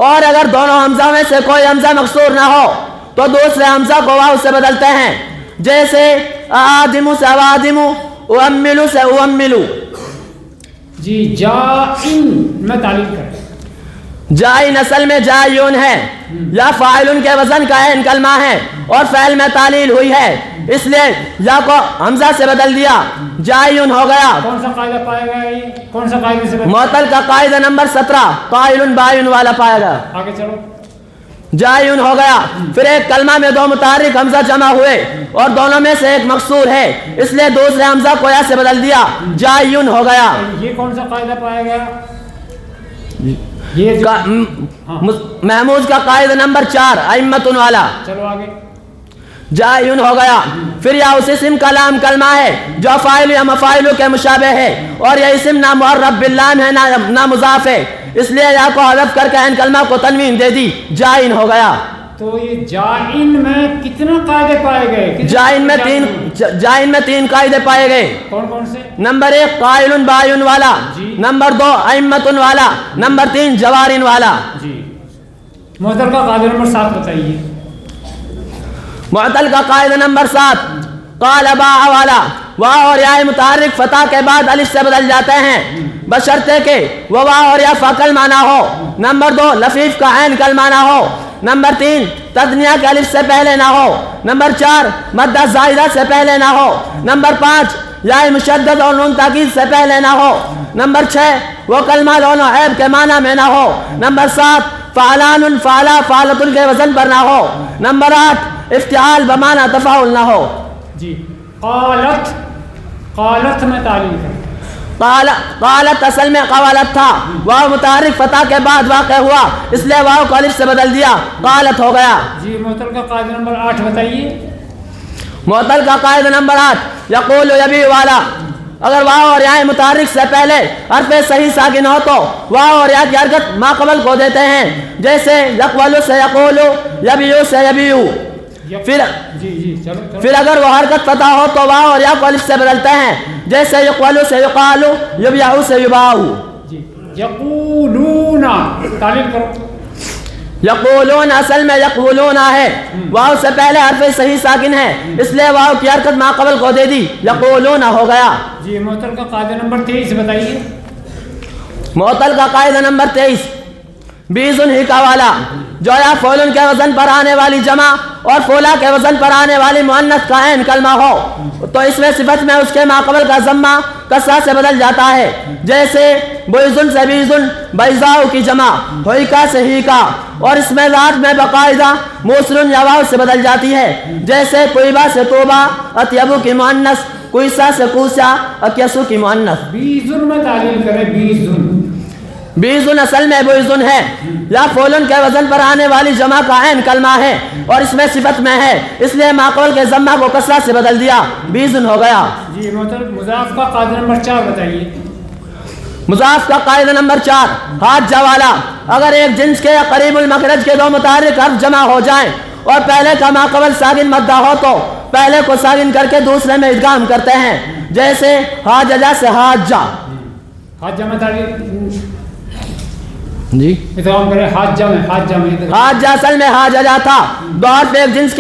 اور اگر دونوں حمزہ میں سے کوئی حمزہ مکسور نہ ہو تو دوسرے حمزہ کو واو سے بدلتے ہیں، جیسے آدم سے اوادم، اؤمل سے اؤمل. جی جائن میں تعلیل کریں. جائن اصل میں جائن ہے، یا فاعل کے وزن کا عین کلمہ ہے اور فعل میں تعلیل ہوئی ہے، اس لیے یا کو حمزہ سے بدل دیا، جائن ہو گیا. کون سا قاعدہ پایا گیا؟ یہ کون سا قاعدہ سے بدل؟ معطل کا قاعدہ نمبر 17 قائل باین والا پایا گیا. آگے چلو. جائن ہو گیا. پھر ایک کلمہ میں دو متحرک حمزہ جمع ہوئے اور دونوں میں سے ایک مکسور ہے، اس لیے دوسرے حمزہ کو یا سے بدل دیا، جائن ہو گیا. یہ کون سا قاعدہ پایا گیا؟ یہ محمود کا قاعدہ نمبر 4 ائمۃ والا. چلو آگے. جائن ہو گیا. پھر یا اس اسم کا لام کلمہ ہے جو فاعل یا مفاعل کے مشابہ ہے، اور یہ اسم نہ معرب باللام ہے نہ مضاف ہے، اس لیے یا کو حذف کر کے ان کلمہ کو تنوین دے دی، جائن ہو گیا. تو یہ جائن میں کتنے قاعدے پائے گئے؟ جائن میں 3 قاعدے پائے گئے. کون کون سے؟ نمبر 1 قائل باین والا، نمبر 2 ائمۃ والا، نمبر 3 جوارن والا. جی معطل کا قاعدہ نمبر 7 بتائیے. معطل کا قاعدہ نمبر 7 قال باء والا. واو اور یا متحرک فتح کے بعد الف سے بدل جاتے ہیں بشرطے کہ وہ واو اور یا فا کلمہ نہ ہو. نمبر 2 لفیف کا عین کلمہ نہ ہو. نمبر 3 تثنیہ کے الف سے پہلے نہ ہو. نمبر 4 مدہ زائدہ سے پہلے نہ ہو. نمبر 5 یا مشدد اور نون تاکید سے پہلے نہ ہو. نمبر 6 وہ کلمہ دونوں عیب کے معنی میں نہ ہو. نمبر 7 فعلان فعلا فعلۃ کے وزن پر نہ ہو. نمبر 8 افتعال بمعنی تفاعل نہ ہو. جی قالت، قالت میں تعلیل کریں. قالت اصل میں قوالت تھا، واو متحرک فتح کے بعد واقع ہوا، اس لیے واو کو الف سے بدل دیا، قالت ہو گیا. جی معطل کا قاعدہ نمبر 8 بتائیے. معطل کا قاعدہ نمبر 8 یقول یبی والا. اگر واو اور یا متحرک سے پہلے حرف صحیح ساکن ہو تو واو اور یا کی حرکت ما قبل کو دیتے ہیں، جیسے یقول سے یقول، یبیو سے یبیو. پھر اگر وہ حرکت فتح ہو تو واو اور یا کو الف سے بدلتے ہیں، جیسے یقول سے یقال، یبیعو سے یباعو. یقولون تعلیل کرو. یقولون اصل میں یقولون ہے، واو سے پہلے حرف صحیح ساکن ہے، اس لیے واو کی حرکت ما قبل کو دے دی، یقولون ہو گیا. جی معطل کا قاعدہ نمبر 23 بتائیے. معطل کا قاعدہ نمبر 23 بیزن ہکا والا. جو یا فعلن کے وزن پر آنے والی جمع اور فولا کے وزن پر آنے والی مؤنث کا عین کلمہ ہو تو اس میں صفت میں اس کے ماقبل کا ضمہ کسرہ سے بدل جاتا ہے، جیسے بیزن سے بیزن، بیضاء کی جمع، ہوئکا سے ہیکا، اور اس میں ذات میں باقاعدہ موصل یا واو سے بدل جاتی ہے، جیسے کوئبہ سے توبہ، اطیبو کی مؤنث، کوئسا سے کوسا، اکیسو کی مؤنث. بیزن میں تعلیل کریں. بیزن، بیزن اصل میں بیزن ہے، یا فعلن کے وزن پر آنے والی جمع کا عین کلمہ ہے اور اس میں صفت میں ہے، اس لیے ماقبل کے ضمہ کو کسرہ سے بدل دیا، بیزن ہو گیا. جی مضاف کا قاعدہ نمبر 4 بتائیے. مضاف کا قاعدہ نمبر 4 حاجہ والا. اگر ایک جنس کے یا قریب المخرج کے دو متحرک حرف جمع ہو جائیں اور پہلے کا ماقبل ساکن مدہ ہو تو پہلے کو ساکن کر کے دوسرے میں ادغام کرتے ہیں، جیسے حاججہ سے حاجہ. حاجہ میں تعلیل. حاجہ میں تعلیل کریں. حاجہ، حاجہ، حاجہ، حاجہ، حاجہ، حاجہ، حاجہ، حاجہ، حاجہ، حاجہ، حاجہ، حاجہ، حاجہ، حاجہ، حاجہ، حاجہ، حاجہ، حاجہ، حاجہ، جی ادغام کرے حاجہ میں حاجہ اصل میں حاجہ تھا، دو حرف ایک جنس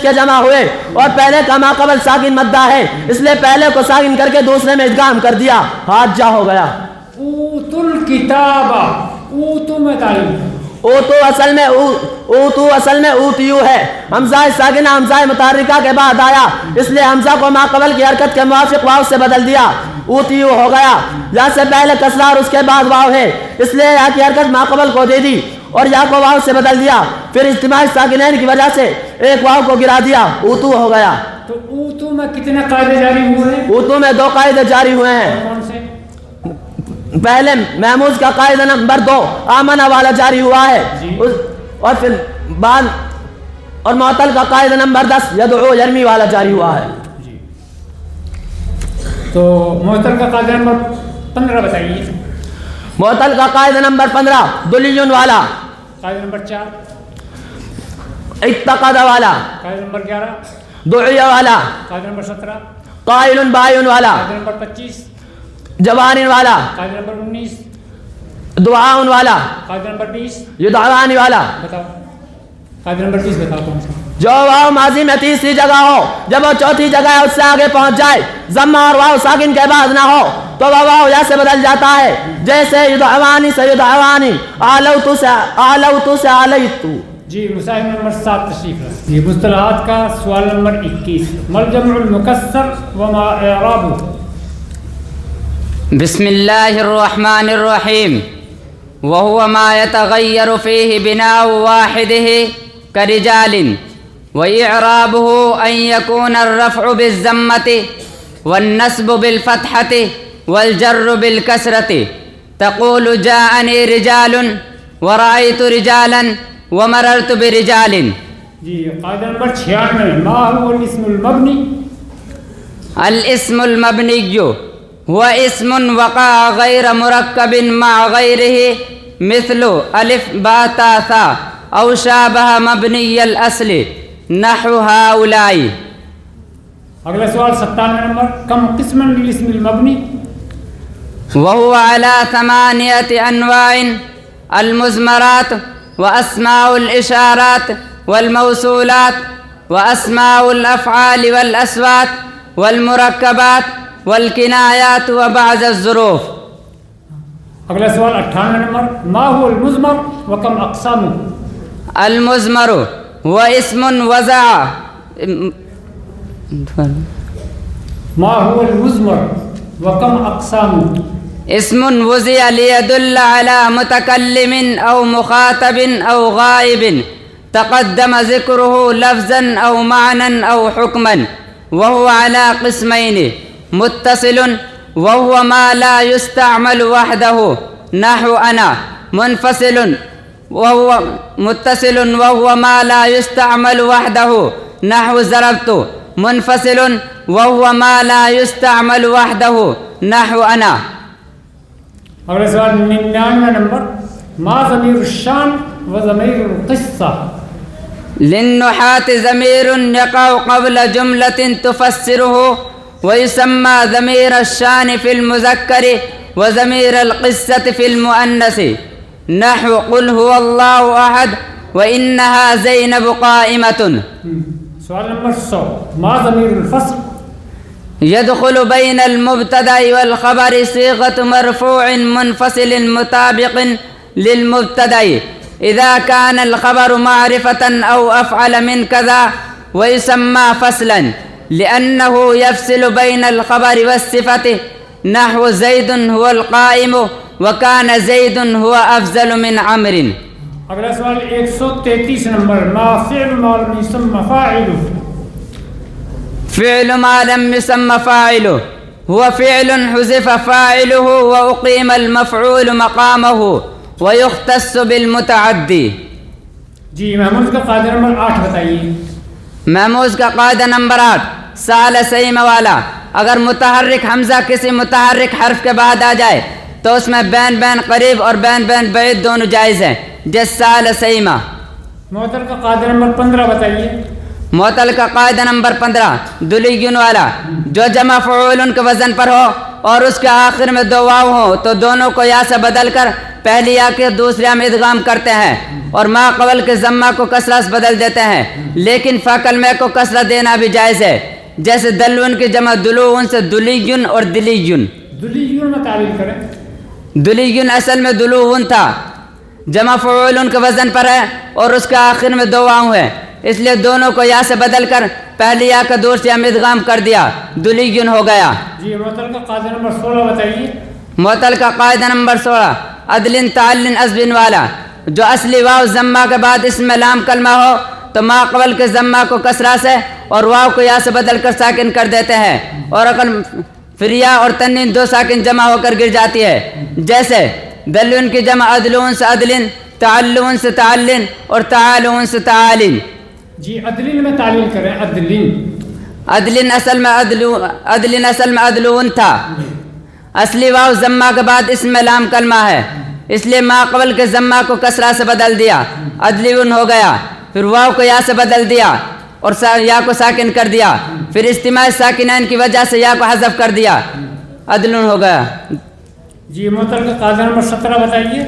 کے جمع ہوئے اور پہلے کا ما قبل ساکن مدہ ہے، اس لیے پہلے کو ساکن کر کے دوسرے میں ادغام کر دیا، حاجہ ہو گیا۔ اوتو الکتابہ، اوتو میں تعلیم، اوتو اصل میں اوتیو ہے، حمزہ ساکنہ حمزہ متحرکہ کے بعد آیا، اس لیے حمزہ کو ما قبل کی حرکت کے موافق واو سے بدل دیا، اوتیو ہو گیا۔ یہاں سے پہلے کسرہ اور اس کے بعد واو ہے، اس لیے یا کی حرکت ما قبل کو دے دی اور یا کو واو سے بدل دیا، پھر اجتماع ساکنین کی وجہ سے ایک واو کو گرا دیا، اوتو ہو گیا۔ تو اوتو میں کتنے قاعدے جاری ہوئے ہیں؟ اوتو میں 2 قاعدے جاری ہوئے ہیں۔ کون سے؟ پہلے محموز کا قاعدہ نمبر 2 آمنہ والا جاری ہوا ہے، اور پھر بعد اور معطل کا قاعدہ نمبر 10 یدعو یرمی والا جاری ہوا ہے۔ تو معطل کا قاعدہ نمبر 15 بتائیے۔ معطل کا قاعدہ نمبر 15 دلیون والا، قاعدہ نمبر 4، اتقد والا، قاعدہ نمبر 11، دعیہ والا، قاعدہ نمبر 17، قائل بائن والا، قاعدہ نمبر 25، جوان والا، قاعدہ نمبر 19، دعاء والا، قاعدہ نمبر 20، یدعوان والا۔ بتاؤ قاعدہ نمبر 20 بتاؤ کون سا؟ جو واو ماضی میں تیسری جگہ ہو، جب وہ چوتھی جگہ ہے اس سے آگے پہنچ جائے، ضمہ اور واو ساکن کے بعد نہ ہو تو وہ واو یا سے بدل جاتا ہے، جیسے یدعوانی سے یدعوانی، آلوتو سے آلیتو۔ جی مسائل نمبر 7 تشریف رکھیں۔ یہ مصطلحات کا سوال نمبر 21، ملجمع المکسر وما اعرابہ۔ بسم الله الرحمن الرحيم وهو ما يتغير فيه بناء واحده كرجال وإعرابه أن يكون الرفع بالضمة والنصب بالفتحة والجر بالكسرة، تقول جاءني رجال ورأيت رجالا ومررت برجال۔ جی قاعدہ نمبر 96، ما هو الاسم المبنی؟ الاسم المبني هو اسم وقع غير مركب مع غيره مثل ألف با تا ثا أو شابه مبني الأصل نحو هؤلاء۔ اگلا سوال 97 نمبر، کم قسما للاسم المبنی؟ وهو على 8 أنواع: المزمرات وأسماء الإشارات والموصولات وأسماء الأفعال والأصوات والمركبات والکنایات و بعض الظروف۔ اگلا سوال 98 نمبر، ما هو المزمر وکم اقسامه؟ المزمر هو اسم وزع ما هو المزمر وکم اقسامه؟ اسم وزع ليدل على متكلم أو مخاطب أو غائب تقدم ذكره لفظا أو معنى أو حكما، وهو على قسمين: متصل وهو ما لا يستعمل وحده نحو أنا، منفصل وهو ما لا يستعمل وحده نحو ضربت، منفصل وهو ما لا يستعمل وحده نحو أنا۔ اگلا سوال 99 نمبر، ما ضمیر الشان و ضمیر القصة؟ للنحاة ضمير يقع قبل جملة تفسره ويسمى ضمير الشان في المذكر وضمير القصة في المؤنث، نحو قل هو الله أحد وإنها زينب قائمة۔ سوال نمبر 100، ما ضمیر الفصل؟ يدخل بين المبتدأ والخبر صيغة مرفوع منفصل مطابق للمبتدأ إذا كان الخبر معرفة أو أفعل من كذا، ويسمى فصلا لأنه يفصل بين الخبر والصفة، نحو زيد هو القائم وكان زيد هو أفضل من عمرو۔ اگلا سوال 133 نمبر، ما فعل ما لم يسمى فاعله؟ فعل ما لم يسمى فاعله هو فعل حذف فاعله وأقيم المفعول مقامه ويختص بالمتعدي۔ جی محمود کا قاعدہ نمبر 8 بتائیے۔ محموز کا قاعدہ نمبر 8 سال سیم والا، اگر متحرک حمزہ کسی متحرک حرف کے بعد آ جائے تو اس میں بین بین قریب اور بین بین بعید دونوں جائز ہیں، جس سال سیمہ۔ معطل کا قاعدہ نمبر 15 بتائیے۔ معطل کا قاعدہ نمبر 15 دلیون والا، جو جمع فعول کے وزن پر ہو اور اس کے آخر میں دو واو ہو تو دونوں کو یا سے بدل کر پہلی یا کے دوسرے یا میں ادغام کرتے ہیں اور ما قبل کے ضمہ کو کسرہ سے بدل دیتے ہیں، لیکن فا کلمے کو کسرہ دینا بھی جائز ہے، جیسے دلون کی جمع دلون سے دلیون اور دلیون۔ دلیون میں تعبیر کریں۔ دلیون اصل میں دلون تھا، جمع فعولن کے وزن پر ہے اور اس کے آخر میں دو واو ہے، اس لیے دونوں کو یا سے بدل کر پہلی یا کا دوسرے یا میں ادغام کر دیا، دلیون ہو گیا۔ جی معطل کا قاعدہ نمبر 16 بتائیے۔ معطل کا قاعدہ نمبر 16 عدل تعلن ازبن والا، جو اصلی واو ضمہ کے بعد اس میں لام کلمہ ہو تو ما قبل کے ضمہ کو کسرہ سے اور واو کو یا سے بدل کر ساکن کر دیتے ہیں، اور اگر فریا اور تنین دو ساکن جمع ہو کر گر جاتی ہے، جیسے دلون کی جمع عدلون سے عدلن، تعلون سے تعلن اور تعالون سے تعالن۔ جی عدلین میں تعلیل کریں۔ عدلن اصل میں عدلون تھا، اصلی واو ضمہ کے بعد اس میں لام کلمہ ہے، اس لیے ما قبل کے ضمہ کو کسرہ سے بدل دیا، عدلیون ہو گیا، پھر واو کو یا سے بدل دیا اور یا کو ساکن کر دیا، پھر اجتماع ساکنین کی وجہ سے یا کو حذف کر دیا، عدلون ہو گیا۔ جی معطل کا قاعدہ نمبر 17 بتائیے۔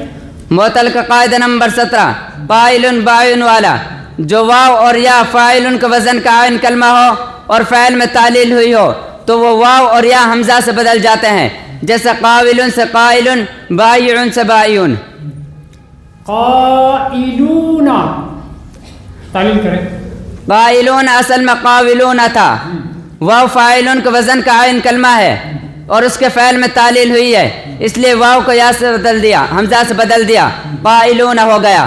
معطل کا قاعدہ نمبر 17 فاعل باعن والا، جو واو اور یا فاعل کے وزن کا عین کلمہ ہو اور فعل میں تعلیل ہوئی ہو تو وہ واو اور یا حمزہ سے بدل جاتے ہیں، جیسے قاول سے قائل، بائع سے بائعون۔ قائلون تعلیل کریں۔ قائلون اصل میں قاولون تھا، واو فاعلون کے وزن کا عین کلمہ ہے اور اس کے فعل میں تعلیل ہوئی ہے، اس لیے واو کو یا سے بدل دیا، حمزہ سے بدل دیا، قائلون ہو گیا۔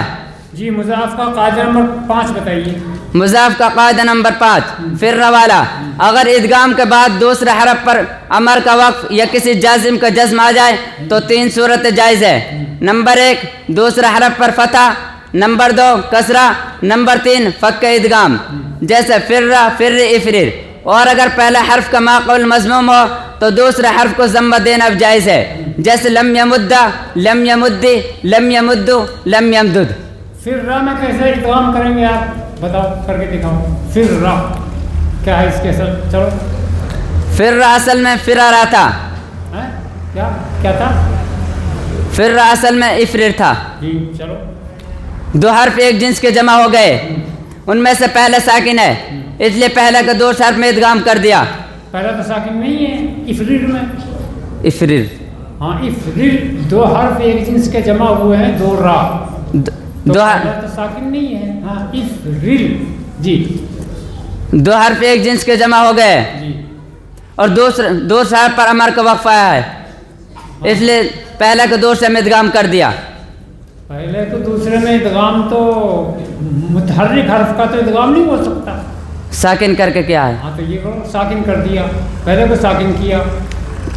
جی مضاف کا قاعدہ نمبر 5 بتائیے۔ مضاف کا قاعدہ نمبر 5 فر والا، اگر ادغام کے بعد دوسرے حرف پر امر کا وقف یا کسی جازم کا جزم آ جائے تو 3 صورت جائز ہے۔ نمبر 1 دوسرے حرف پر فتح، نمبر 2 کسرہ، نمبر 3 فک ادغام، جیسے فر افرر، اور اگر پہلا حرف کا ما قبل مضموم ہو تو دوسرے حرف کو ضمہ دینا بھی جائز ہے، جیسے لم یمد، لم یمد، لم یمد، لم یمدد۔ پھر را میں کیسے ادغام کریں گے آپ بتاؤ، کر کے دکھاؤ۔ پھر را کیا ہے اس کے اصل؟ چلو فر اصل میں فرارا تھا، کیا تھا؟ فر اصل میں افرر تھا۔ جی چلو۔ دو حرف ایک جنس کے جمع ہو گئے، ان میں سے پہلا ساکن ہے، اس لیے پہلا کا دوسرے حرف میں ادغام کر دیا۔ پہلا تو ساکن نہیں ہے افرر میں۔ افرر، ہاں افرر، دو حرف ایک جنس کے جمع ہوئے ہیں، دو را، دو تو ساکن نہیں ہے۔ ہاں افرر، جی دو حرف ایک جنس کے جمع ہو گئے جی اور دوسرے حرف پر امر کا وقف آیا ہے، اس لیے پہلا کا دوسرے میں ادغام کر دیا۔ پہلے تو دوسرے میں ادغام تو متحرک حرف کا تو ادغام نہیں ہو سکتا، ساکن کر کے کیا ہے؟ ہاں تو یہ کرو ساکن کر دیا، پہلے کو ساکن کیا،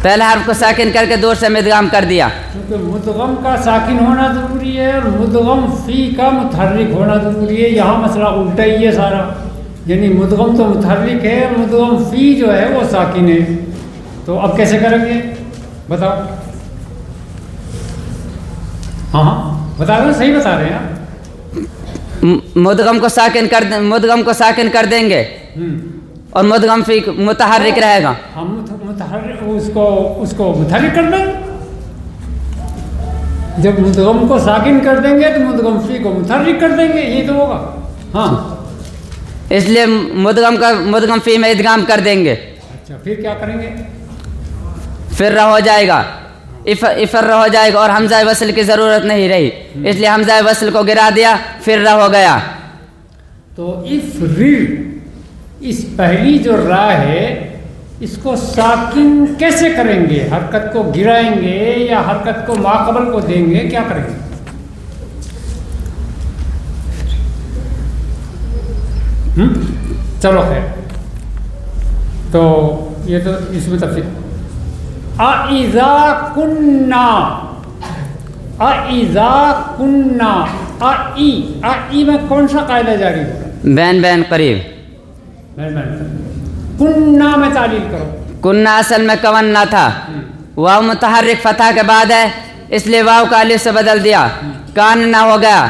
پہلا حرف کو ساکن کر کے دوسرے میں ادغام کر دیا۔ کیونکہ مدغم کا ساکن ہونا ضروری ہے اور مدغم فی کا متحرک ہونا ضروری ہے، یہاں مسئلہ الٹا ہی ہے سارا، یعنی مدغم تو متحرک ہے، مدغم فی جو ہے وہ ساکن ہے، تو اب کیسے کریں گے بتاؤ؟ ہاں بتا رہے ہیں، صحیح بتا رہے ہیں آپ۔ مدغم کو ساکن کر دیں گے اور مدغم فی متحرک رہے گا۔ ہم متحرک اس کو متحرک کر دیں گے، جب مدغم کو ساکن کر دیں گے تو مدغم فی کو متحرک کر دیں گے، یہ تو ہوگا۔ ہاں اس لیے مدغم فی میں ادغام کر دیں گے۔ اچھا پھر کیا کریں گے؟ فر ہو جائے گا، افر ہو جائے گا اور حمزہ وصل کی ضرورت نہیں رہی، اس لیے حمزہ وصل کو گرا دیا، فر ہو گیا۔ تو افر، اس پہلی جو را ہے اس کو ساکن کیسے کریں گے؟ حرکت کو گرائیں گے یا حرکت کو ماقبل کو دیں گے، کیا کریں گے؟ چلو خیر، تو یہ تو اس میں تفصیل۔ اِذَا كُنَّا، اِذَا كُنَّا، اِی میں کون سا قاعدہ جاری ہو؟ بین قریب۔ کنّا میں تعلیل کرو۔ کنّا اصل میں کونّا تھا، واو متحرک فتح کے بعد ہے، اس لیے واو کا الف سے بدل دیا، کاننا ہو گیا۔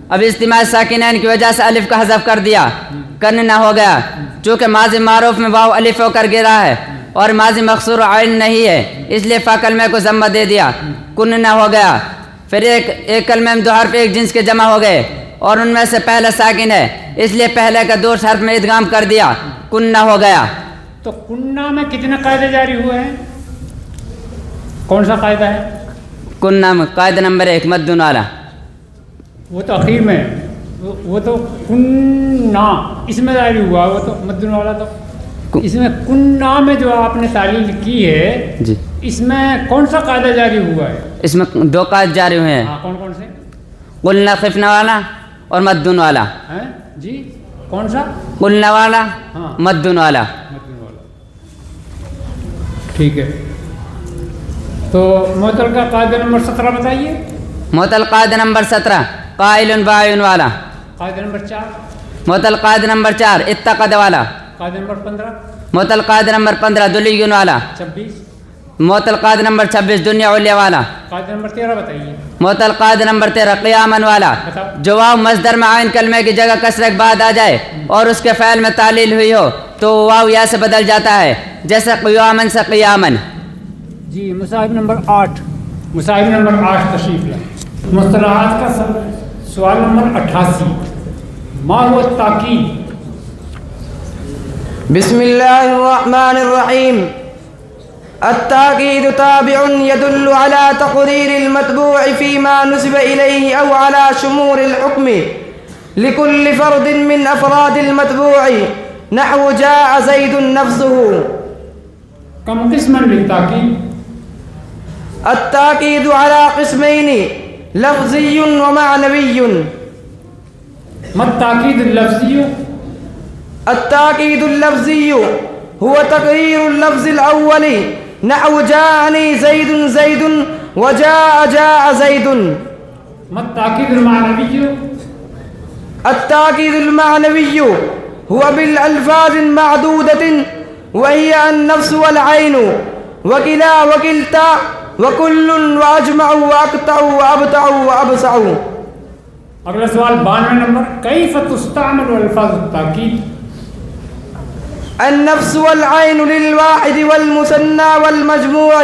اب اجتماع ساکنین کی وجہ سے الف کا حذف کر دیا، کننا ہو گیا۔ چونکہ ماضی معروف میں واو الف ہو کر گرا ہے اور ماضی مقصور عین نہیں ہے اس لیے فا کلمے کو ضمہ دے دیا، کننا ہو گیا۔ پھر ایک کلمے میں دو حرف ایک جنس کے جمع ہو گئے اور ان میں سے پہلا ساکن ہے اس لیے پہلے کا دوسرے حرف میں ادغام کر دیا، کننا ہو گیا۔ تو کننا میں کتنے قاعدے جاری ہوئے ہیں؟ کون سا قاعدہ ہے؟ کننا میں قاعدہ نمبر 1 مد والا، وہ تو اخیر میں، وہ تو کننا اس میں جاری ہوا، وہ تو مدن والا تو اس میں کننا میں جو آپ نے تعلیل کی ہے جی اس میں کون سا قاعدہ جاری ہوا ہے؟ اس میں 2 قاعدے جاری ہوئے ہیں، ہاں کون کون سے؟ قلنا خفنا والا اور مدن والا۔ ہیں جی کون سا؟ قلنا والا، ہاں مدن والا۔ مدن والا، ٹھیک ہے۔ تو معطل کا قاعدہ نمبر 17 بتائیے۔ معطل قاعدہ نمبر 17 قائل باعن والا۔ قاعدہ نمبر 4، معطل قاعدہ نمبر 4 اتقد والا۔ قاعدہ نمبر 15، معطل قاعدہ نمبر 15 دلی والا۔ 26، معطل قاعدہ نمبر 26 دنیا علیہ والا۔ قاعدہ نمبر 13 بتائیے۔ معطل قاعدہ نمبر 13 قیامن والا۔ بتاؤ۔ جو واو مصدر میں عین کلمے کی جگہ کسرہ کے بعد آ جائے اور اس کے فعل میں تعلیل ہوئی ہو تو واو یا سے بدل جاتا ہے، جیسے قیامن سے قیامن۔ جی مصاحب نمبر 8، مصاحب نمبر 8 تشریف لیں۔ مصطلحات کا سوال نمبر 88، ما هو التاکید؟ بسم الله الرحمن الرحيم. التأكيد تابع يدل على تقرير المتبوع فيما نسب إليه أو على شمول الحكم لكل فرد من أفراد المتبوع، نحو جاء زيد نفسه. كم قسما للتاکید؟ التأكيد على قسمين، لفظي ومعنوي. ما التاکید اللفظی؟ التأكيد اللفظي هو تقرير اللفظ الأول، نحو جاءني زيد زيد وجاء زيد. ما التاکید المعنوی؟ التأكيد المعنوي هو بالألفاظ المعدودة، وهي النفس والعين وكلا وكلتا وكل وأجمع وأقطع وأبتع وأبصع. اگلا سوال 92 نمبر، کیف تستعمل الفاظ التاکید؟ النفس والعين للواحد والمثنى والمجموع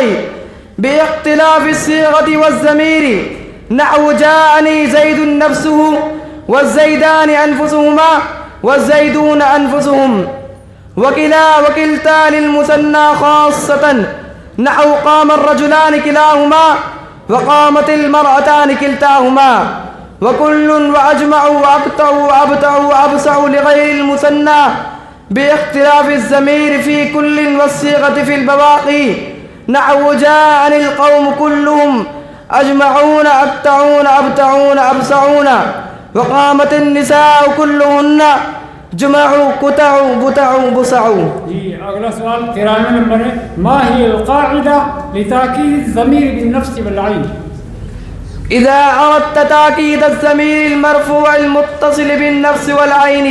باختلاف الصيغة والضمير، نحو جاءني زيد نفسه والزيدان أنفسهما والزيدون أنفسهم. وكلا وكلتا للمثنى خاصة، نحو قام الرجلان كلاهما وقامت المرأتان كلتاهما. وكل وأجمع وأقطع وأبتع وأبصع لغير المثنى باختلاف الضمير في كل والصيغة في البواقي، نحو جاءني القوم كلهم أجمعون أقطعون أبتعون أبصعون. وقامت النساء كلهن جمعوا قطعوا بتعوا بصعوا. جی اگلا سوال 93 نمبر ہے، ما هي القاعدة لتاکید الضمیر بالنفس والعین؟ إذا أردت تأكيد الضمير المرفوع المتصل بالنفس والعين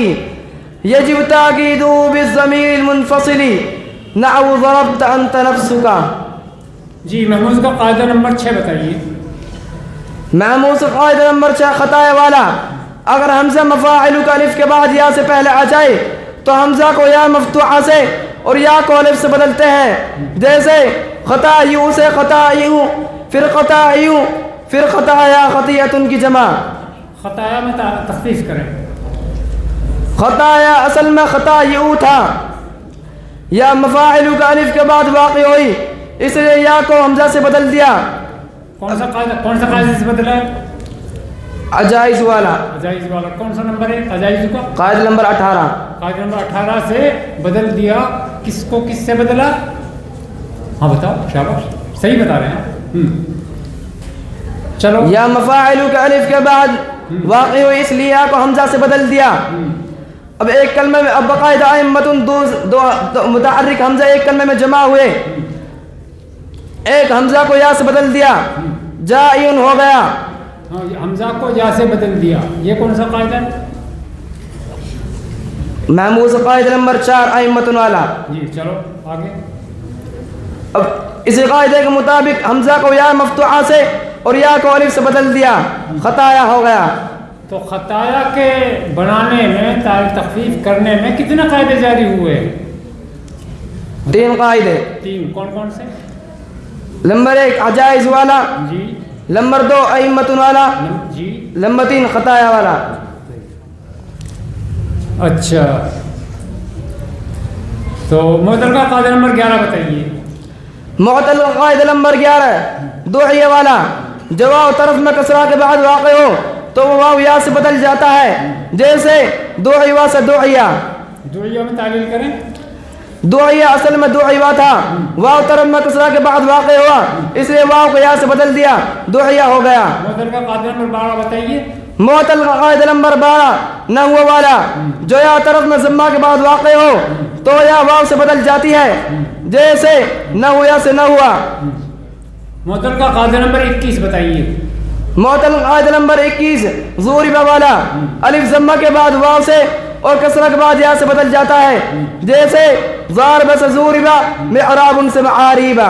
يجب تأكيده بالضمير المنفصل، نحو ضربت أنت نفسك. جی محمود کا قاعدہ نمبر 6 بتائیے۔ محمود قاعدہ نمبر 6 خطا والا، اگر حمزہ مفاعل کا الف کے بعد یا سے پہلے آ جائے تو حمزہ کو یا مفتوحہ سے اور یا کو الف سے بدلتے ہیں، جیسے خطایو سے خطایو، پھر خطایو، پھر خطایا خطیئتن کی جمع. خطایا میں تخفیف کریں۔ خطایا اصل میں خطایو تھا، یا مفاعل کا الف کے بعد واقع ہوئی اس لیے یا کو حمزہ سے بدل دیا. کون سا قاعدہ سے بدلا ہے؟ عجائز والا، عجائز والا کون سا نمبر ہے؟ عجائز کا قاعدہ نمبر 18. قاعدہ نمبر 18 سے بدل دیا، کس کو کس سے بدلا؟ ہاں بتاؤ، شاباش صحیح بتا رہے ہیں. چلو یا مفاعل کا الف کے بعد واقع ہوئی اس لیے یا کو حمزہ سے بدل دیا. اب ایک کلمے میں اب باقاعدہ ائمۃ دو متحرک حمزہ ایک کلمے میں جمع ہوئے، ایک حمزہ کو یا سے بدل دیا، جائن ہو گیا. ہاں حمزہ کو یا سے بدل دیا، یہ کون سا قاعدہ ہے؟ محمود قاعدہ نمبر 4 ائمۃ والا. جی چلو آگے. اب اسی قاعدے کے مطابق حمزہ کو یا مفتوحہ سے اور یا کو الف سے بدل دیا، خطایا ہو گیا. تو خطایا کے بنانے میں تخفیف کرنے میں کتنے قاعدے جاری ہوئے؟ 3 قاعدے. 3 کون کون سے؟ نمبر 1 عجائز والا, جی نمبر 2 ائمۃ والا, جی نمبر 3 خطایا والا. اچھا, تو معطل کا قاعدہ نمبر 11 بتائیے. معطل کا قاعدہ نمبر 11 دعیہ والا, جو واو طرف میں کسرہ کے بعد واقع ہو تو وہ واو یا سے بدل جاتا ہے, جیسے دعیوا سے دعیہ. دعیہ میں تعلیل کریں. دعیہ اصل میں دعیوا تھا, واو طرف میں کسرہ کے بعد واقع ہوا, اس لیے واو کو یا سے بدل دیا, دعیہ ہو گیا. معطل کا قاعدہ نمبر 12 بتائیے. معطل کا قاعدہ نمبر 12 نحو والا, جو یا طرف میں ضمہ کے بعد واقع ہو تو یا واو سے بدل جاتی ہے, جیسے نحویا سے نحوا. معطل کا قاعدہ نمبر 21 بتائیے. معطل کا قاعدہ نمبر 21 ضوربہ والا, الف ضمہ کے بعد واو سے اور کسرہ کے بعد یا سے بدل جاتا ہے, جیسے ضارب سے ضوربہ, معراب سے معاریبہ.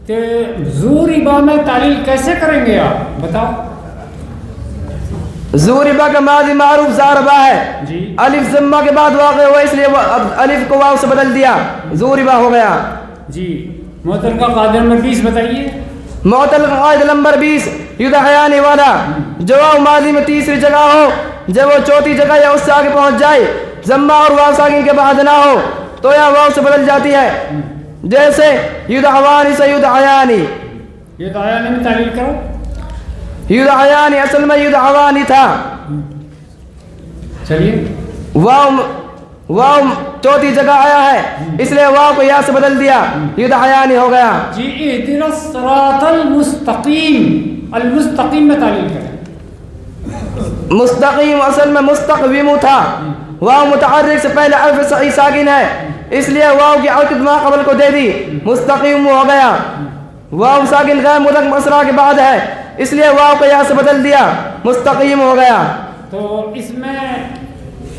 کہ ضوربہ میں تعلیل کیسے کریں گے آپ بتاؤ. ضوربہ کا ماضی معروف ضاربہ ہے, جی الف ضمہ کے بعد واقع ہوا, اس لیے الف کو واو سے بدل دیا, ضوربہ ہو گیا. جی معطل کا قاعدہ نمبر 20 بتائیے. معطل کا قاعدہ نمبر 20 یدحیانی والا, جو واو ماضی میں تیسری جگہ ہو, جب وہ چوتھی جگہ یا اس سے آگے پہنچ جائے, ضمہ اور واو ساکن کے بعد نہ ہو تو یا واو سے بدل جاتی ہے, جیسے یدحوانی سے یدحیانی. یہ تو آیا نہیں, تعلیل کرو. یدحیانی اصل میں یدحوانی تھا, چلیے. واو چوتھی جگہ آیا ہے, اس لیے واو کو یا سے بدل دیا, یدحیانی ہو گیا. جی اهدنا الصراط المستقیم, المستقیم میں تعلیل کریں. مستقیم اصل میں مستقویم تھا, واو متحرک سے پہلے الف صحیح ساکن ہے, اس لیے واو کی حرکت ما قبل کو دے دی, مستقیم ہو گیا. واو ساکن غیر مدغم مسرا کے بعد ہے, اس لیے واو کو یا سے بدل دیا, مستقیم ہو گیا. تو اس میں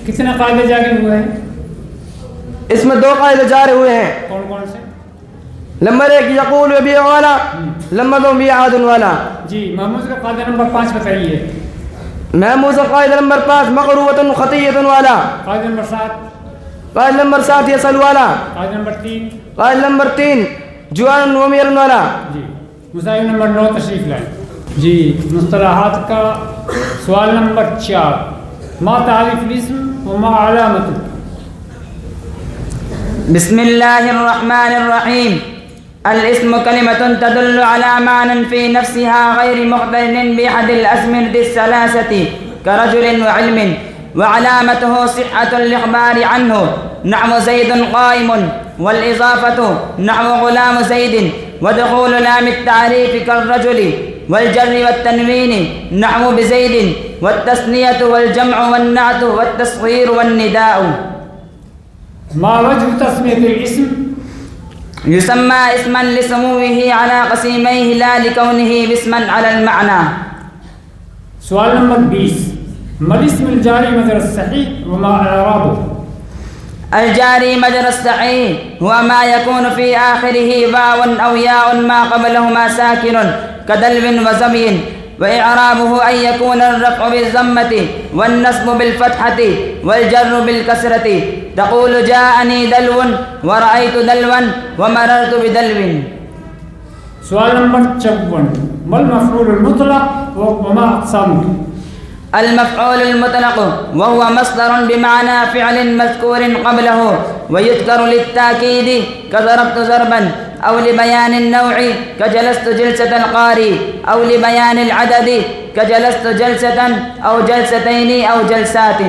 کتنے قاعدے جاری ہوئے ہیں؟ اس میں 2 قاعدے جاری ہوئے ہیں. کون کون سے؟ نمبر 1 یقول یبیع والا, نمبر 2 میعاد والا. جی محمود کا قاعدہ نمبر 5 بتائیے. محمود کا قاعدہ نمبر 5 مقروۃ خطیۃ والا. قاعدہ نمبر 7. قاعدہ نمبر 7 یسل والا. قاعدہ نمبر 3. قاعدہ نمبر 3 جوان ومیر والا. جی مسائل نمبر 9 تشریف لائیں. جی مصطلحات کا سوال نمبر 4, ما تعریف الاسم وما علامته. بسم الله الرحمن الرحيم. الاسم كلمة تدل على معنى في نفسها غير مقترن بأحد الأزمنة الثلاثة كرجل وعلم, وعلامته صحة الإخبار عنه نحو زيد قائم, والإضافة نحو غلام زيد, ودخول لام التعريف كالرجل, والجر والتنوين نحو بزيد, والتثنية والجمع والنعت والتصغير والنداء. ما وجه تسمية الاسم؟ يسمى اسما لسموه على قسيميه لا لكونه اسما على المعنى. سوال نمبر 20, ما الاسم الجاري مجرى الصحيح وما اعرابه؟ الجاري مجرى الصحيح هو ما يكون في آخره واو أو ياء ما قبلهما ساكن كدلو وزبي, وإعرابه أن يكون الرفع بالضمة والنصب بالفتحة والجر بالكسرة. تقول جاءني دلو ورأيت دلوا ومررت بدلو. سوال نمبر 54, ما المفعول المطلق وما أقسامه؟ المفعول المطلق وهو مصدر بمعنى فعل مذكور قبله, ويذكر للتأكيد كضربت ضربا, أو لبيان النوع كجلست جلسة القاري, أو لبيان العدد كجلست جلسة أو جلستين أو جلسات.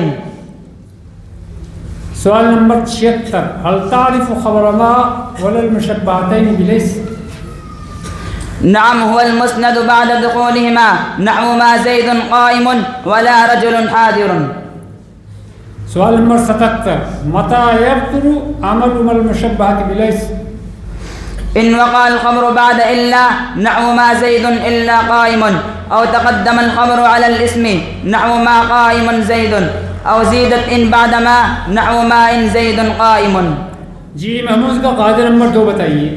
سوال نمبر 76, هل تعرف خبر ما ولا المشبهتين بليس؟ نعم, هو المسند بعد دخولهما نحو ما زيد قائم ولا رجل حاضر. سوال نمبر 77, متى يبطل عمل ما المشبهة بليس؟ إن وقع الخبر بعد إلا نحو ما زيد إلا قائم, أو تقدم الخبر على الاسم نحو ما قائم زيد, أو زيدت إن بعد ما نحو ما إن زيد قائم. جی محمود کا قاعدہ نمبر 2 بتائیے.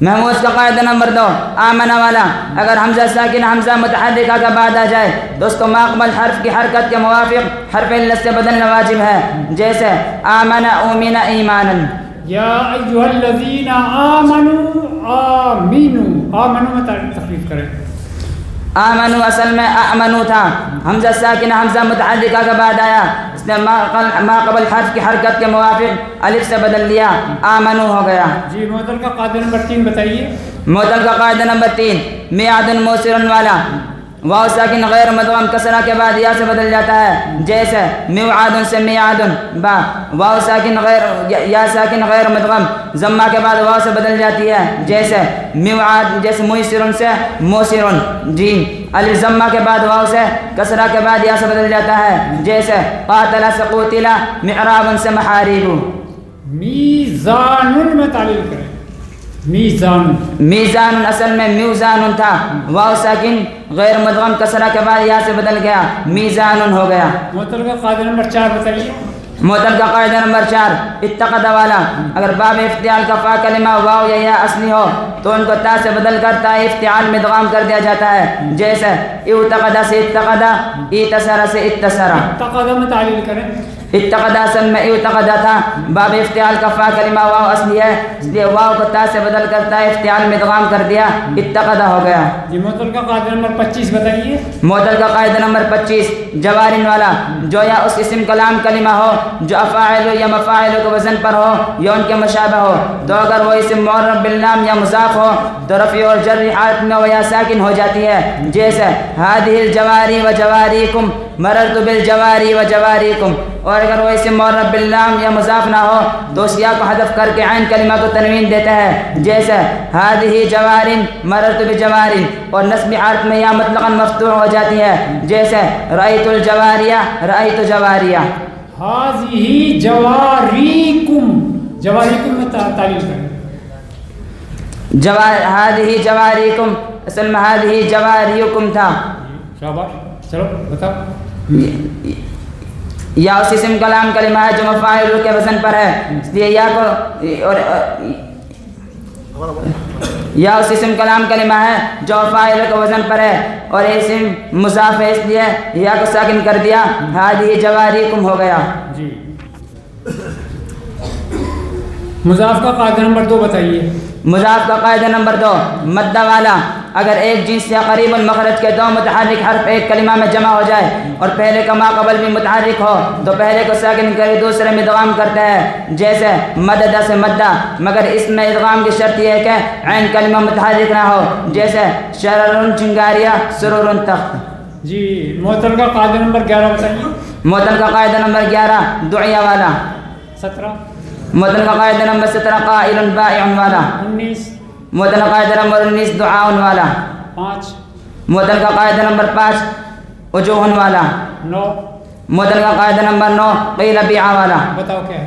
محمود کا قاعدہ نمبر 2 آمن والا, اگر حمزہ ساکن حمزہ متحرکہ کا بعد آ جائے تو اس کو ماقبل حرف کی حرکت کے موافق حرف علت سے بدلنا واجب ہے, جیسے آمن اومن ایمانا. یا ایھا الذین آمنوا آمینوا، آمنوا میں تخفیف کریں. آمنو اصل میں آمنو تھا، حمزہ ساکن حمزہ متحرکہ کے بعد آیا، اس نے ما قبل حرف کی حرکت کے موافق الف سے بدل لیا، آمنو ہو گیا. جی معطل کا قاعدہ نمبر 3 بتائیے. معطل کا قاعدہ نمبر 3 میعاد موسر والا، واو ساکن غیر مدغم کسرہ کے بعد یا سے بدل جاتا ہے، جیسے میعاد سے میعاد با، واو ساکن غیر یا ساکن غیر مدغم ضمہ کے بعد واو سے بدل جاتی ہے، جیسے میعاد جیسے موسر سے موسر. جی الف ضمہ کے بعد واو سے کسرہ کے بعد یا سے بدل جاتا ہے، جیسے قاتل سے قوتل، معراب سے محارب. میزان میں تعلیل کریں. میزان، میزان اصل میں میوزان تھا، واو ساکن غیر مدغم کسرہ کے بعد یا سے بدل گیا، میزان ہو گیا. معطل کا قاعدہ نمبر 4 بتائیے. معطل کا قاعدہ نمبر 4 اتقد والا، اگر باب افتعال کا فا کلمہ واو یا اصلی ہو تو ان کو تا سے بدل کر تا افتعال میں ادغام کر دیا جاتا ہے، جیسے اعتقد سے اتقد، اتصر سے اتصر. تقدم میں تعلیل کریں. اتقد اصل میں اعتقد تھا، باب افتعال کا فا کلمہ واو اصلی ہے، اس لیے واو کو تا سے بدل کر تا افتعال میں ادغام کر دیا، اتقد ہو گیا. جی معطل کا قاعدہ نمبر 25 بتائیے. معطل کا قاعدہ نمبر 25 جوارن والا، جو یا اس اسم کلام کلمہ ہو جو افاعل یا مفاعل کے وزن پر ہو یا ان کے مشابہ ہو، تو اگر وہ اسم معرب باللام یا مضاف ہو تو رفع اور جر حالت میں و یا ساکن ہو جاتی ہے، جیسے هذه الجواری و جواریکم، مررت بالجواری و جواریکم. اور اگر وہ اسم معرب باللام یا مضاف نہ ہو تو اس یا کو حذف کر کے عین کلمہ کو تنوین دیتا ہے، جیسے هذه جوارن مررت بجوارن. اور نصب حالت میں یا مطلقاً مفتوح ہو جاتی ہے، جیسے رأیت الجواریہ رأیت جواریہ. هذه جواریکم، جواریکم میں تعلیل کریں. هذه جواریکم اصل میں هذه جواریکم تھا. شاباش، چلو بتاؤ. یا اس اسم کلام کلمہ ہے جو مفاعل کے وزن پر ہے، اس لیے یا کو اور یا اس اسم کلام کلمہ ہے جو فاعل کے وزن پر ہے اور اسم مضاف ہے، اس لیے یا کو ساکن کر دیا، هذه جواریکم ہو گیا. جی مضاف کا قاعدہ نمبر 2 بتائیے. مضاف کا قاعدہ نمبر 2 مدہ والا، اگر ایک جنس یا قریب المخرج کے 2 متحرک حرف ایک کلمہ میں جمع ہو جائے اور پہلے کا ما قبل بھی متحرک ہو تو پہلے کو ساکن کر دوسرے میں ادغام کرتا ہے، جیسے مددہ سے مدہ، مگر اس میں ادغام کی شرط یہ ہے کہ عین کلمہ متحرک نہ ہو، جیسے شرر چنگاریہ سرور تخت. جی معطل کا قاعدہ نمبر 11 بتائیے. معطل کا قاعدہ نمبر 11 دعیہ والا. 17 معطل کا قاعدہ نمبر 17 قائل بائع والا. 19 معطل کا قاعدہ نمبر 19 دعاء والا. 5 معطل کا قاعدہ نمبر 5 وجوہ والا. 9 معطل کا قاعدہ نمبر 9 قیل بیع والا. بتاؤ کیا ہے.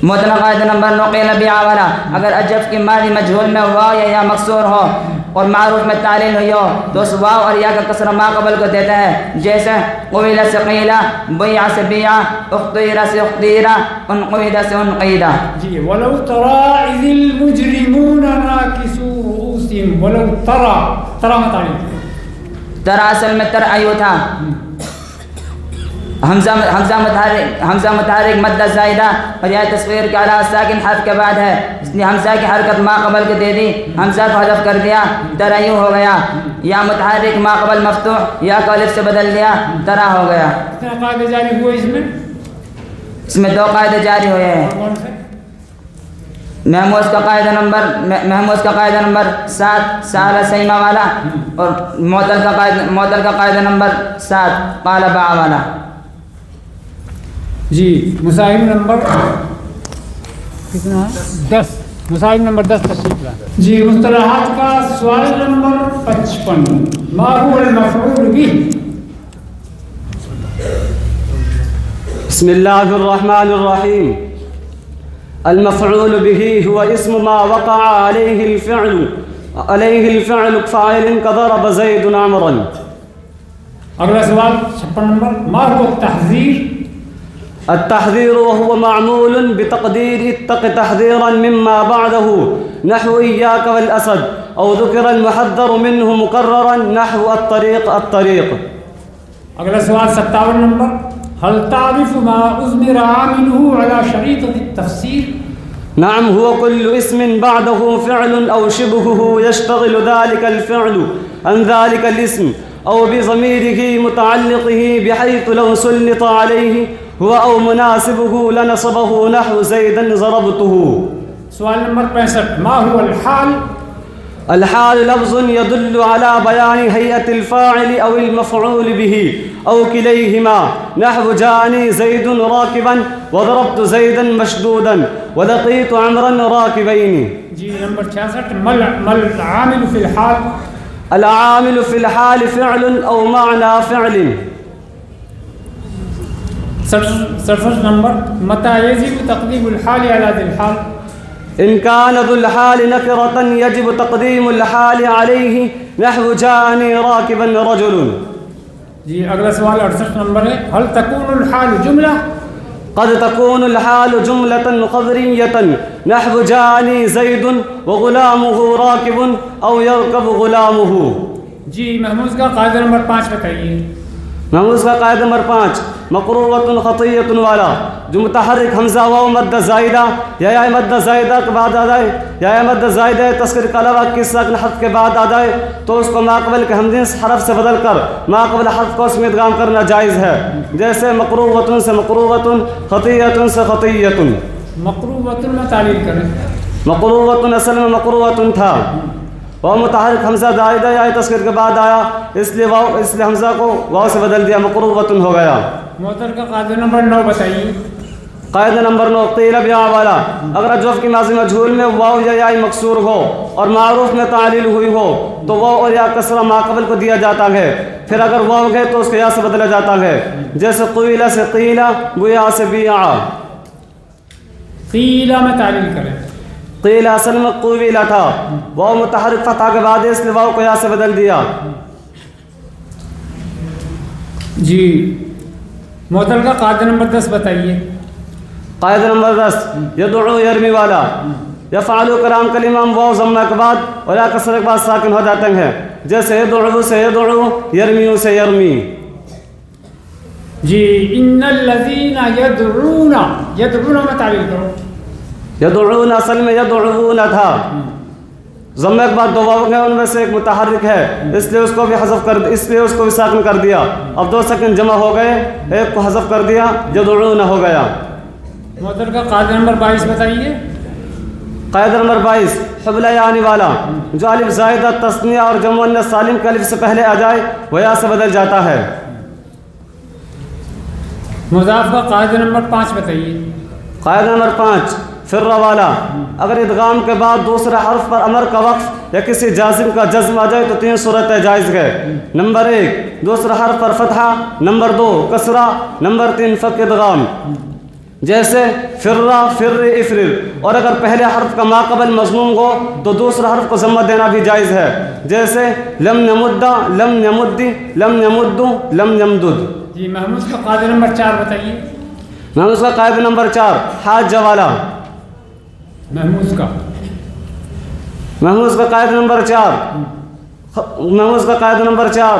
معطل کا قاعدہ نمبر 9 قیل بیع والا، اگر اجف کی ماضی مجہول میں واو یا مکسور ہو اور معروف میں تعلیل ہوئی ہو تو اس واو اور یا کا کسرہ ما قبل کو دیتا ہے، جیسے قویل سے قیلا، بیع سے بیع، اختیر سے اختیرہ، انقید سے انقیدہ. جی ولو ترى اذ المجرمون ناكسوا رؤوسهم، ولو ترى میں تعلیل. ترا اصل میں ترعیو تھا، حمزہ متحرک مدہ زائدہ اور یا تصغیر کے علاوہ ساکن حرف کے بعد ہے، اس نے حمزہ کی حرکت ما قبل کو دے دی، حمزہ کو حذف کر دیا، ترعیو ہو گیا. یا متحرک ما قبل مفتوح یا کو الف سے بدل دیا، ترا ہو گیا. کتنے قاعدے جاری ہوئے اس میں 2 قاعدے جاری ہوئے ہیں. کون سے؟ محموز کا قاعدہ نمبر 7 سال سیمہ والا اور معطل کا قاعدہ نمبر 7 قال باع والا. جی مسائل نمبر کتنا ہے؟ 10. مسائل نمبر 10 تشریف لائیں. جی مصطلحات کا سوال نمبر 55 ما هو المفعول به. بسم الله الرحمن الرحيم. المفعول به هو اسم ما وقع عليه الفعل فاعل كضرب زيد عمرا. اگلا سوال 56 نمبر ما هو التحذير. التحذير وهو معمول بتقدير اتق تحذيرا مما بعده نحو إياك والأسد، أو ذكر المحذر منه مكررا نحو الطريق. اگلا سوال 57 نمبر هل تعرف ما أزمر عامله على شريطة التفسير. نعم هو كل اسم بعده فعل أو شبهه يشتغل ذلك الفعل عن ذلك الاسم أو بضميره متعلقه بحيث لو سلط عليه هو أو مناسبه لنصبه نحو زيدا ضربته. سوال نمبر 65. ما هو الحال؟ الحال لفظ يدل على بيان هيئة الفاعل أو المفعول به أو كليهما، نحو جاءني زيد راكبا وضربت زيدا مشدودا ولقيت عمرا راكبين. جی نمبر 66. ما العامل في الحال؟ العامل في الحال فعل أو معنى فعل. 67 نمبر. متى يجب تقديم الحال على ذي الحال؟ إن كان ذو الحال نكرة يجب تقديم الحال عليه، نحو جاءني راكبا رجل. جی اگلا سوال 68 نمبر ہے. هل تكون الحال جملة؟ قد تكون الحال جملة خبرية، نحو جاءني زيد وغلامه راكب أو يركب غلامه. جی محمود کا قاعدہ نمبر 5 بتائیے. محمود کا قاعدہ نمبر 5 مقروءة خطية والا جو متحرک حمزہ واو مد زائدہ یا مد زائدہ کے بعد آ جائے یا مد زائدہ تذکر کے علاوہ کسی ساکن حرف کے بعد آ جائے تو اس کو ماقبل کے حمزہ حرف سے بدل کر ماقبل حرف کو اس میں ادغام کرنا جائز ہے. جیسے مقروءة سے مقروءة، خطية سے خطية. مقروءة میں تعلیل کریں. مقروءة اصل میں مقروءة تھا، وہ متحرک حمزہ زائدہ یا تذکر کے بعد آیا اس لیے حمزہ کو واو سے بدل دیا، مقروءة ہو گیا. معطل کا قاعدہ نمبر 9 بتائیے. قاعدہ نمبر 9 قیل بیا والا اگر جوف کی ماضی مجہول میں واو یا یا مکسور ہو اور معروف میں تعلیل ہوئی ہو تو واو اور یا کسرہ ماقبل کو دیا جاتا ہے، پھر اگر واو گئے تو اس کو یا سے بدلا جاتا ہے. جیسے قیل سے قیلا، بیا سے بیا. قیلا میں تعلیل کریں. قیل اصل میں قویلا تھا، واو متحرک فتح کے بعد اس لیے واو کو یا سے بدل دیا. جی معطل کا قاعدہ نمبر 10 بتائیے. قاعدہ نمبر 10 یدعو یرمی والا یفعل کلام کلمہ واو ضمہ کے بعد اور یا کسرہ کے بعد ساکن ہو جاتے ہیں. جیسے یدعو سے یدعو، یرمیو سے یرمی. جی ان الذین یدعون، یدعون میں تعلیل کرو. یدعون اصل میں یدعون تھا، ضمہ کے بعد دو واو ہیں، ان میں سے ایک متحرک ہے اس لیے اس کو بھی حذف کر اس لیے اس کو بھی ساکن کر دیا. اب دو ساکن جمع ہو گئے، ایک کو حذف کر دیا، یدعون ہو گیا. معطل کا قاعدہ نمبر 22 بتائیے. قاعدہ نمبر 22 حبلہ یعنی والا جو الف زائدہ تثنیہ اور جمع مؤنث سالم کے الف سے پہلے آ جائے وہ یا سے بدل جاتا ہے. مضاف کا قاعدہ نمبر 5 بتائیے. قاعدہ نمبر 5 فر والا اگر ادغام کے بعد دوسرے حرف پر امر کا وقف یا کسی جازم کا جزم آ جائے تو 3 صورتیں جائز ہے. نمبر 1 دوسرے حرف پر فتحہ، نمبر 2 کسرہ، نمبر 3 فک ادغام. جیسے فرا، فر، افرر. اور اگر پہلے حرف کا ماقبل مضموم ہو تو دوسرا حرف کو ضمہ دینا بھی جائز ہے. جیسے لم نمد، لم نمد، لم نمد، لم نمدد. جی محمود کا قاعدہ نمبر 4 بتائیے. محمود کا قاعدہ نمبر 4 حاج والا. محمود کا قاعدہ نمبر 4 محمود کا قاعدہ نمبر 4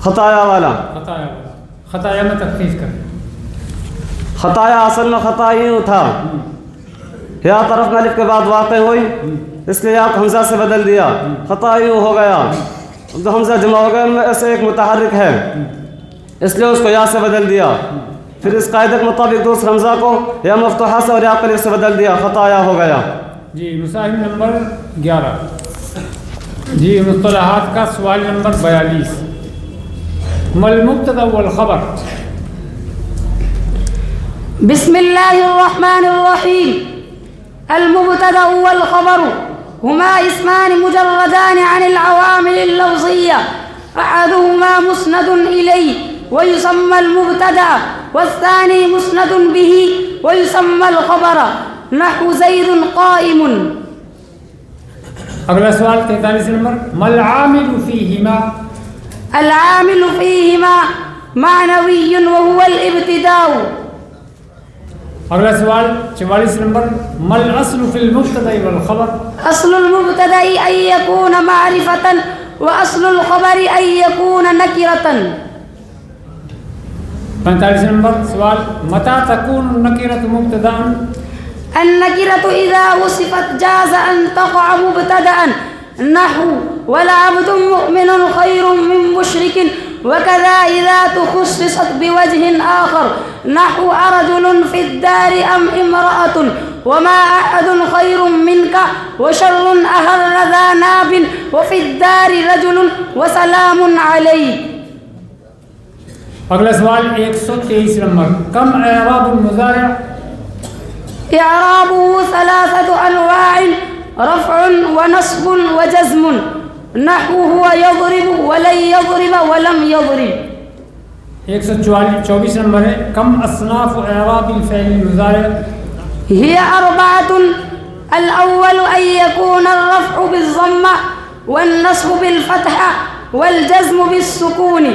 خطایا والا. خطایا میں تخفیف کریں. خطایا اصل میں خطائیوں تھا، یا طرف میں الف کے بعد واقع ہوئی اس لیے آپ حمزہ سے بدل دیا، خطائیوں ہو گیا. جو حمزہ جمع ہو گیا ان میں سے ایک متحرک ہے اس لیے اس کو یا سے بدل دیا. پھر اس قاعدے کے مطابق دوسرے حمزہ کو یا مفتوحہ سے اور یا الف سے بدل دیا، خطایا ہو گیا. جی مسائل نمبر 11. جی مصطلحات کا سوال نمبر 42. ما المبتدا والخبر؟ بسم الله الرحمن الرحيم. المبتدأ والخبر هما اسمان مجردان عن العوامل اللفظية، أحدهما مسند إليه ويسمى المبتدأ والثاني مسند به ويسمى الخبر، نحو زيد قائم. اگلا سوال 43 نمبر. ما العامل فيهما؟ العامل فيهما معنوي وهو الابتداء. اگلا سوال 44 نمبر. ما الاصل في المبتدا والخبر؟ أصل المبتدأ أن يكون معرفة وأصل الخبر أن يكون نكرة. 45 نمبر سوال. متى تكون النكرة مبتدا؟ النكرة إذا وصفت جاز أن تقع مبتدأ نحو ولعبد مؤمن خير من مشرك، وكذا إذا تخصصت بوجه آخر نحو أرجل في الدار أم امرأة وما أحد خير منك وشر أهل ذا ناب وفي الدار رجل وسلام عليك. اگلا سوال 123 نمبر. کم اعراب المضارع؟ إعرابه 3 أنواع: رفع ونصب وجزم نحو هو يضرب ولن يضرب ولم يضرب. 124 نمبر ہے. کم اصناف اعراب الفعل المضارع؟ هي 4: الأول أن يكون الرفع بالضمة والنصب بالفتحة والجزم بالسكون،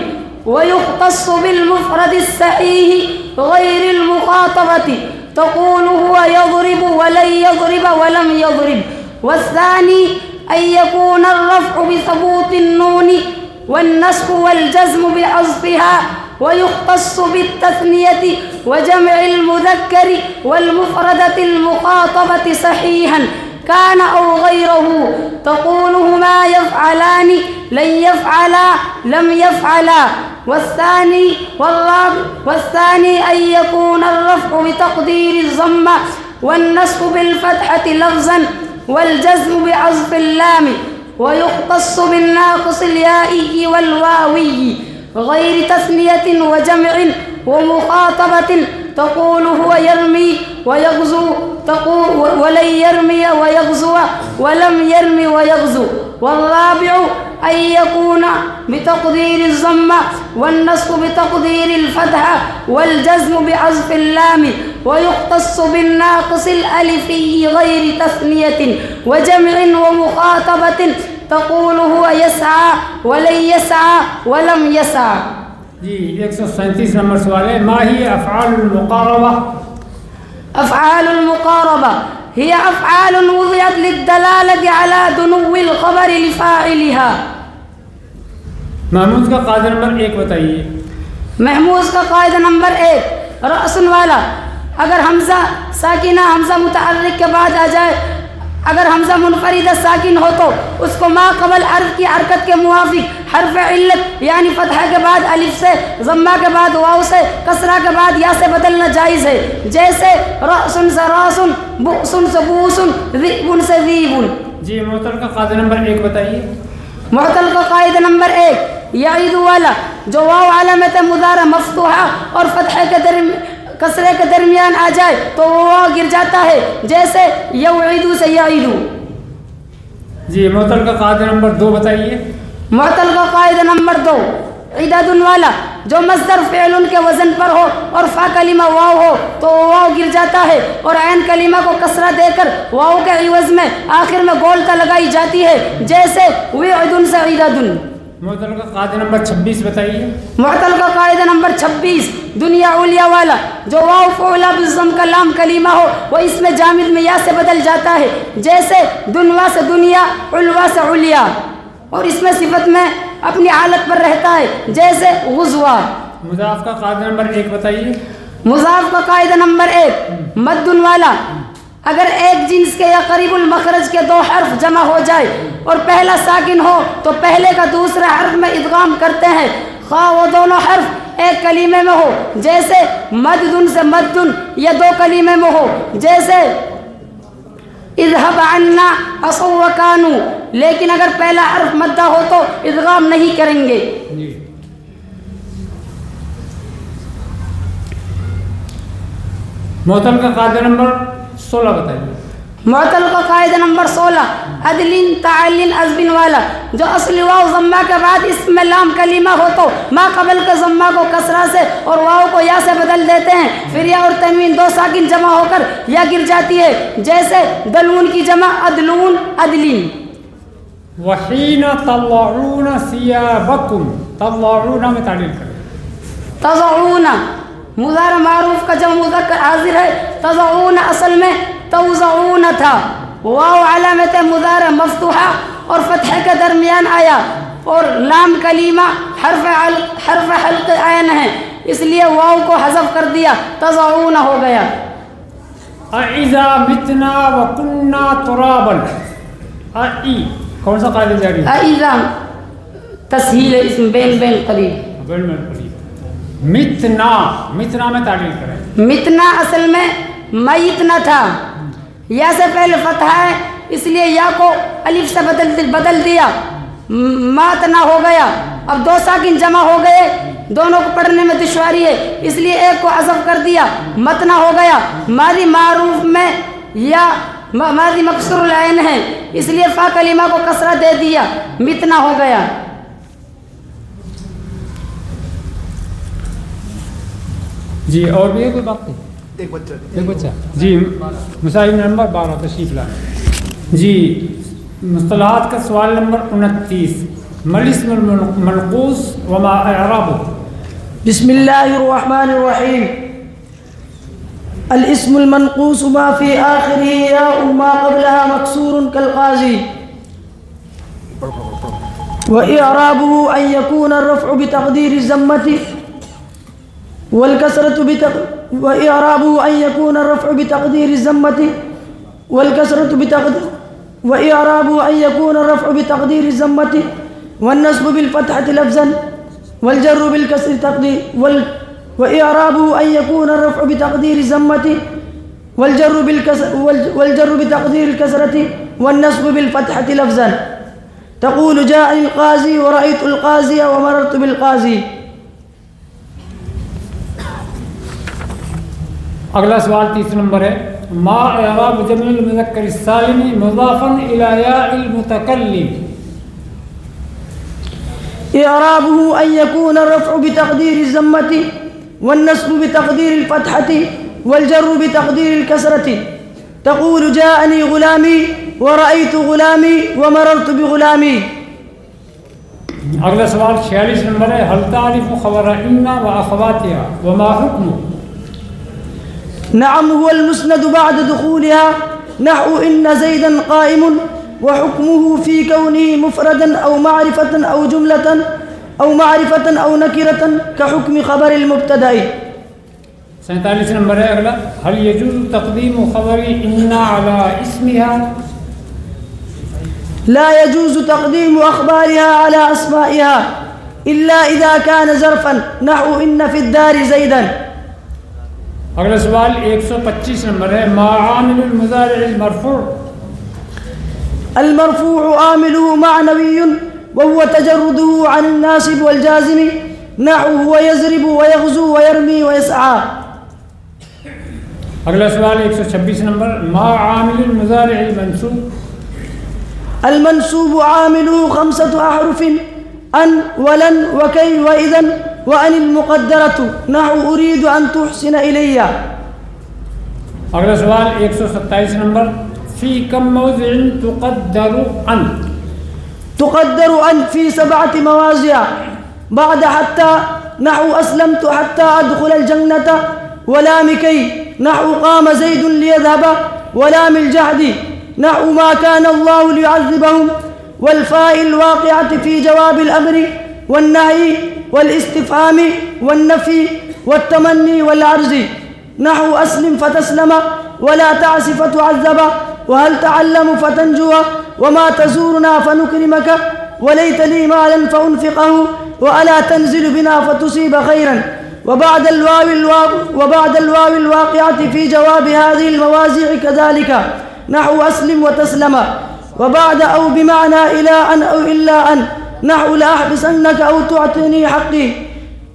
ويختص بالمفرد الصحيح غير المخاطبة تقول هو يضرب ولن يضرب ولم يضرب. والثاني أن يكون الرفع بثبوت النون والنصب والجزم بحذفها، ويختص بالتثنية وجمع المذكر والمفردة المخاطبة صحيحا كان أو غيره تقول هما يفعلان لن يفعلا لم يفعلا. والثاني أن يكون الرفع بتقدير الضمة والنصب بالفتحة لفظا والجزم بحذف اللام، ويختص بالناقص اليائي والواوي غير تثنية وجمع ومخاطبة تقول هو يرمي ويغزو ولن يرمي ويغزو ولم يرمي ويغزو. والرابع أن يكون بتقدير الضمة والنصب بتقدير الفتحة والجزم بحذف اللام، ويختص بالناقص الألفي غير تثنية وجمع ومخاطبة تقول هو يسعى ولن يسعى ولم يسعى. جی 137 نمبر سوال ہے. ما هي افعال المقاربة؟ أفعال المقاربة هي أفعال وضعت للدلالة على دنو الخبر لفاعلها. محمود کا قاعدہ نمبر 1 بتائیے. محمود کا قاعدہ نمبر 1: رأس والا اگر حمزہ ساکنہ حمزہ متحرک کے بعد آ جائے، اگر حمزہ منفرد ساکن ہو تو اس کو ما قبل حرف کی حرکت کے موافق حرف علت یعنی فتحہ کے بعد الف سے، ضمہ کے بعد واو سے، کسرہ کے بعد یا سے بدلنا جائز ہے. جیسے رأسن سے راسن، بؤسن سے بوسن، ذئبن سے ذیبن. جی معطل کا قاعدہ نمبر 1 بتائیے. معطل کا قاعدہ نمبر 1: یعید والا جو واو علامت مضارع مفتوحہ اور فتحہ کے کسرے کے درمیان آ جائے تو وہ واو گر جاتا ہے. جیسے یوعیدو سے یعیدو. جی معطل کا قاعدہ نمبر 2 بتائیے. معطل کا قاعدہ نمبر 2: عدد والا جو مصدر فعل کے وزن پر ہو اور فا کلمہ واو ہو تو وہ واو گر جاتا ہے اور عین کلمہ کو کسرہ دے کر واو کے عوض میں آخر میں گولتا لگائی جاتی ہے. جیسے وعدن سے عددن. معطل کا قاعدہ نمبر 26 بتائیے. معطل کا قاعدہ نمبر 26: دنیا علیا والا جو واو فعلا بالضم کا لام کلمہ ہو وہ اس میں جامد میں یا سے بدل جاتا ہے. جیسے دنوا سے دنیا، علوا سے علیا، اور اس میں صفت میں اپنی حالت پر رہتا ہے. جیسے غزوہ. مضاف کا قاعدہ نمبر 1 بتائیے. مضاف کا قاعدہ نمبر 1: مد والا اگر ایک جنس کے یا قریب المخرج کے 2 حرف جمع ہو جائے اور پہلا ساکن ہو تو پہلے کا دوسرے حرف میں ادغام کرتے ہیں، خواہ وہ دونوں حرف ایک کلمے میں ہو. جیسے مددن سے مدن یا 2 کلمے میں ہو. جیسے اذهب عنا عصوا وكانوا. لیکن اگر پہلا حرف مدہ ہو تو ادغام نہیں کریں گے. معطل کا قاعدہ نمبر 16 بتائیے. معطل کا قاعدہ نمبر 16: عدل تعلن ازبن والا جو اصل واو ضمہ کے بعد اس میں لام کلمہ ہو تو ما قبل کے ضمہ کو کسرہ سے اور واو کو یا سے بدل دیتے ہیں. پھر یا اور تنوین 2 ساکن جمع ہو کر یا گر جاتی ہے. جیسے دلون کی جمع عدلون عدلین. وحین تضعون ثیابکم. تضعون میں تعلیل کریں. تضعون مضارع معروف کا جمع مذکر حاضر ہے. تضعون اصل میں توزعون تھا. واو علامت مضارع مفتوحہ اور فتحہ کے درمیان آیا اور لام کلمہ حرف حلق عین ہے، اس لیے واو کو حذف کر دیا، تضعون ہو گیا. اذا متنا وكنا ترابا، کون سا قاعدہ جاری ہے؟ اذا تسہیل اسم بین بین قریب. متنا، متنا میں تعلیل کریں. متنا اصل میں میتنا تھا، یا سے پہلے فتح ہے اس لیے یا کو الف سے بدل دیا، ماتنا ہو گیا. اب دو ساکن جمع ہو گئے، دونوں کو پڑھنے میں دشواری ہے اس لیے ایک کو حذف کر دیا، متنا ہو گیا. ماضی معروف میں یا ماضی مکسور العین ہے اس لیے فا کلمہ کو کسرہ دے دیا، متنا ہو گیا. جی اور بھی ہے کوئی باقی؟ ایک بچہ جی، مسائل نمبر 12 تشریف لائیں. جی مصطلحات کا سوال نمبر 29، مل اسم المنقوص وما اعرابه. بسم الله الرحمن الرحيم. الاسم المنقوص ما في آخره ياء ما قبلها مكسور كالقاضي، وإعرابه أن يكون الرفع بتقدير الزمة والكسرة وإعرابه أن يكون الرفع بتقدير الزمة والكسرة وإعرابه أن يكون الرفع بتقدير الزمة والنصب بالفتحة لفظا والجر بالكسر تقدير وإعرابه أن يكون الرفع بتقدير الزمة والجر بتقدير الكسرة والنصب بالفتحة لفظا. تقول جاءني القاضي ورأيت القاضي ومررت بالقاضي. اگلا سوال 30 نمبر ہے، ما اعراب جمع المذکر السالم مضافا الى یاء المتکلم. إعرابه أن يكون الرفع بتقدير الزمة والنصب بتقدير الفتحة والجر بتقدير الكسرة. تقول جاءني غلامي ورأيت غلامي ومررت بغلامي. اگلا سوال 46 نمبر ہے، هل تعرف خبر ان واخواتها وما حکمه. نعم هو المسند بعد دخولها، نحو إن زيدا قائم، وحكمه في كونه مفردا أو معرفة أو جملة أو معرفة أو نكرة كحكم خبر المبتدأ. 47 نمبر ہے اگلا، هل يجوز تقديم خبر ان على اسمها. لا يجوز تقديم أخبارها على أسمائها إلا إذا كان ظرفا، نحو إن في الدار زيدا. اگلا سوال 125 نمبر ہے، ما عامل المضارع المرفوع. المرفوع عامله معنوي وهو تجرده عن الناصب والجازم، نحو هو يضرب ويغزو ويرمي ويسعى. اگلا سوال 126 نمبر، ما عامل المضارع المنصوب. المنصوب عامله 5 أحرف، أن ولن وكي وإذن وأن المقدرة، نحو أريد أن تحسن إلي. اگلا سوال 127 نمبر، في كم موضع تقدر أن. تقدر أن في 7 مواضع بعد حتى، نحو أسلمت حتى أدخل الجنة، ولام كي، نحو قام زيد ليذهب، ولام الجهد، نحو ما كان الله ليعذبهم، والفاء الواقعة في جواب الأمر والنهي والاستفهام والنفي والتمني والعرض، نحو أسلم فتسلم، ولا تعس فتعذب، وهل تعلم فتنجو، وما تزورنا فنكرمك، وليت لي مالا فأنفقه، وألا تنزل بنا فتصيب خيرا. وبعد الواو الواقعة في جواب هذه المواضع كذلك، نحو أسلم وتسلم. وبعد أو بمعنى إلى أن أو إلا أن، نحو لا أحبسنك أو تعطيني حقي.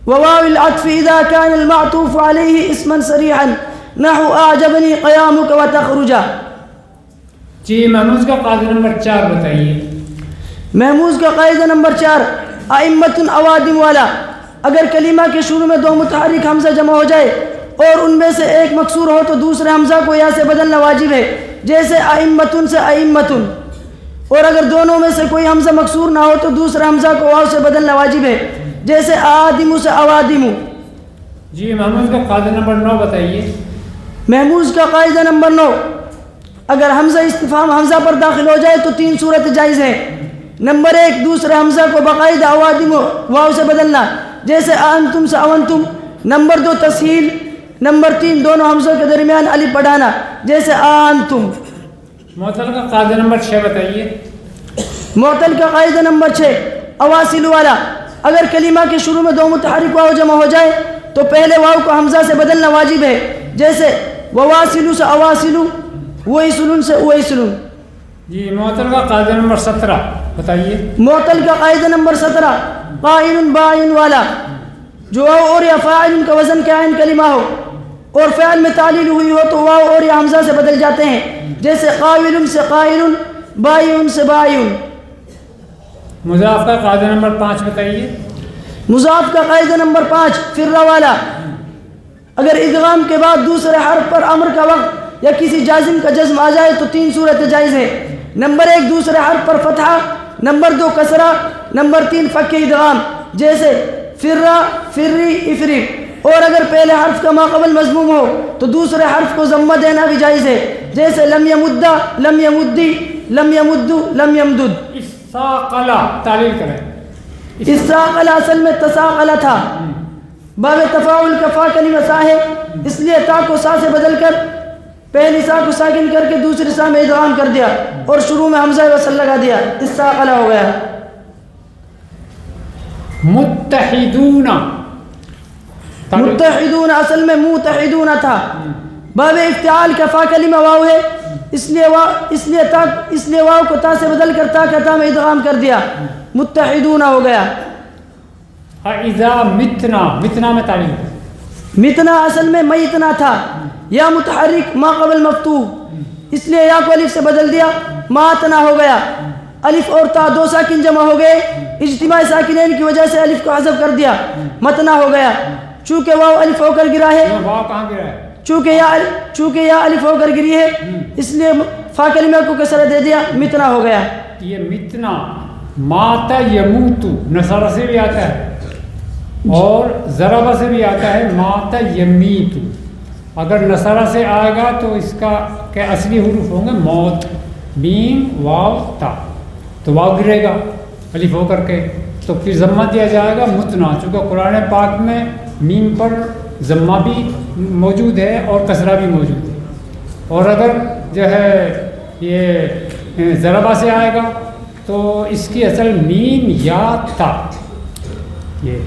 وواو العطف إذا كان المعطوف عليه اسما صريحا، نحو أعجبني قيامك وتخرج. جی محموز کا قاعدہ نمبر 4 بتائیے. محموز کا قاعدہ نمبر 4، ائمۃ اوادم والا. اگر کلمہ کے شروع میں 2 متحرک حمزہ جمع ہو جائے اور ان میں سے ایک مکسور ہو تو دوسرے حمزہ کو یا سے بدلنا واجب ہے، جیسے ائمۃ سے ائمۃ. اور اگر دونوں میں سے کوئی حمزہ مکسور نہ ہو تو دوسرے حمزہ کو واو سے بدلنا واجب ہے، جیسے آدم سے اوادم. جی محموز کا قاعدہ نمبر 9 بتائیے. محموز کا قاعدہ نمبر 9، اگر حمزہ استفہام حمزہ پر داخل ہو جائے تو 3 صورت جائز ہیں. نمبر 1، دوسرے حمزہ کو باقاعدہ اوادم واو سے بدلنا، جیسے انتم سے اونتم. نمبر 2، تسہیل، نمبر 3 دونوں حمزوں کے درمیان الف بڑھانا جیسے آنتم. معطل کا قاعدہ نمبر 6 بتائیے. معطل کا قاعدہ نمبر 6 اواصل والا. اگر کلمہ کے شروع میں دو متحرک واو جمع ہو جائے تو پہلے واو کو حمزہ سے بدلنا واجب ہے، جیسے وواصلو سے اواصلو، ویسلون سے اویسلون. جی معطل کا قاعدہ نمبر 17 بتائیے. معطل کا قاعدہ نمبر 17 قائل باعن والا. جو واو اور یا فاعل کا وزن کے عین کلمہ ہو اور فعل میں تعلیل ہوئی ہو تو واو اور یا حمزہ سے بدل جاتے ہیں، جیسے قاول سے قائل، بائن سے بائن. مضاف کا قاعدہ نمبر 5 بتائیے. مضاف کا قاعدہ نمبر 5 فر والا. اگر ادغام کے بعد دوسرے حرف پر امر کا وقت یا کسی جازم کا جزم آ جائے تو 3 صورتیں جائز ہے. نمبر 1 دوسرے حرف پر فتحہ، نمبر 2 کسرہ، نمبر 3 فک ادغام، جیسے فرا، فری، افری. اور اگر پہلے حرف کا ماقبل مضموم ہو تو دوسرے حرف کو ضمہ دینا بھی جائز ہے، جیسے لم یمدہ، لم یمدی، لم یمدو، لم یمدد. استاقلا تعلیل کریں. استاقلا اصل میں تساقلا تھا. باب تفاعل کا فا کلمہ سا ہے، اس لیے تا کو سا سے بدل کر پہلی سا کو ساکن کر کے دوسری سا میں ادغام کر دیا اور شروع میں حمزہ وصل لگا دیا، استاقلا ہو گیا. متحدون متحدون اصل میں متحدون تھا. باب افتعال کا فا کلمہ واو ہے، اس لیے واو کو تا سے بدل کر تا کا تا میں ادغام کر دیا، متحدون ہو گیا. اذا متنا، متنا میں تعلیل. متنا اصل میں میتنا تھا. یا متحرک ما قبل مفتوح، اس لیے یا کو الف سے بدل دیا، ماتنا ہو گیا. الف اور تا دو ساکن جمع ہو گئے، اجتماع ساکنین کی وجہ سے الف کو حذف کر دیا، متنا ہو گیا. چونکہ واو الف ہو کر گرا ہے، واو کہاں گرا ہے؟ چونکہ یا الف ہو کر گری ہے، اس لیے فا کلمہ کو کسرہ دے دیا، متنا ہو گیا. یہ متنا ماتا یموتو نصارہ سے بھی آتا ہے اور ضربہ سے بھی آتا ہے ماتا یمیتو. اگر نصارہ سے آئے گا تو اس کا کہ اصلی حروف ہوں گے موت، میم واو تا. تو واو گرے گا الف ہو کر کے، تو پھر ضمہ دیا جائے گا متنا. چونکہ قرآن پاک میں میم پر ضمہ بھی موجود ہے اور کسرہ بھی موجود ہے. اور اگر جو ہے یہ ضربہ سے آئے گا تو اس کی اصل میم یا تا. یہ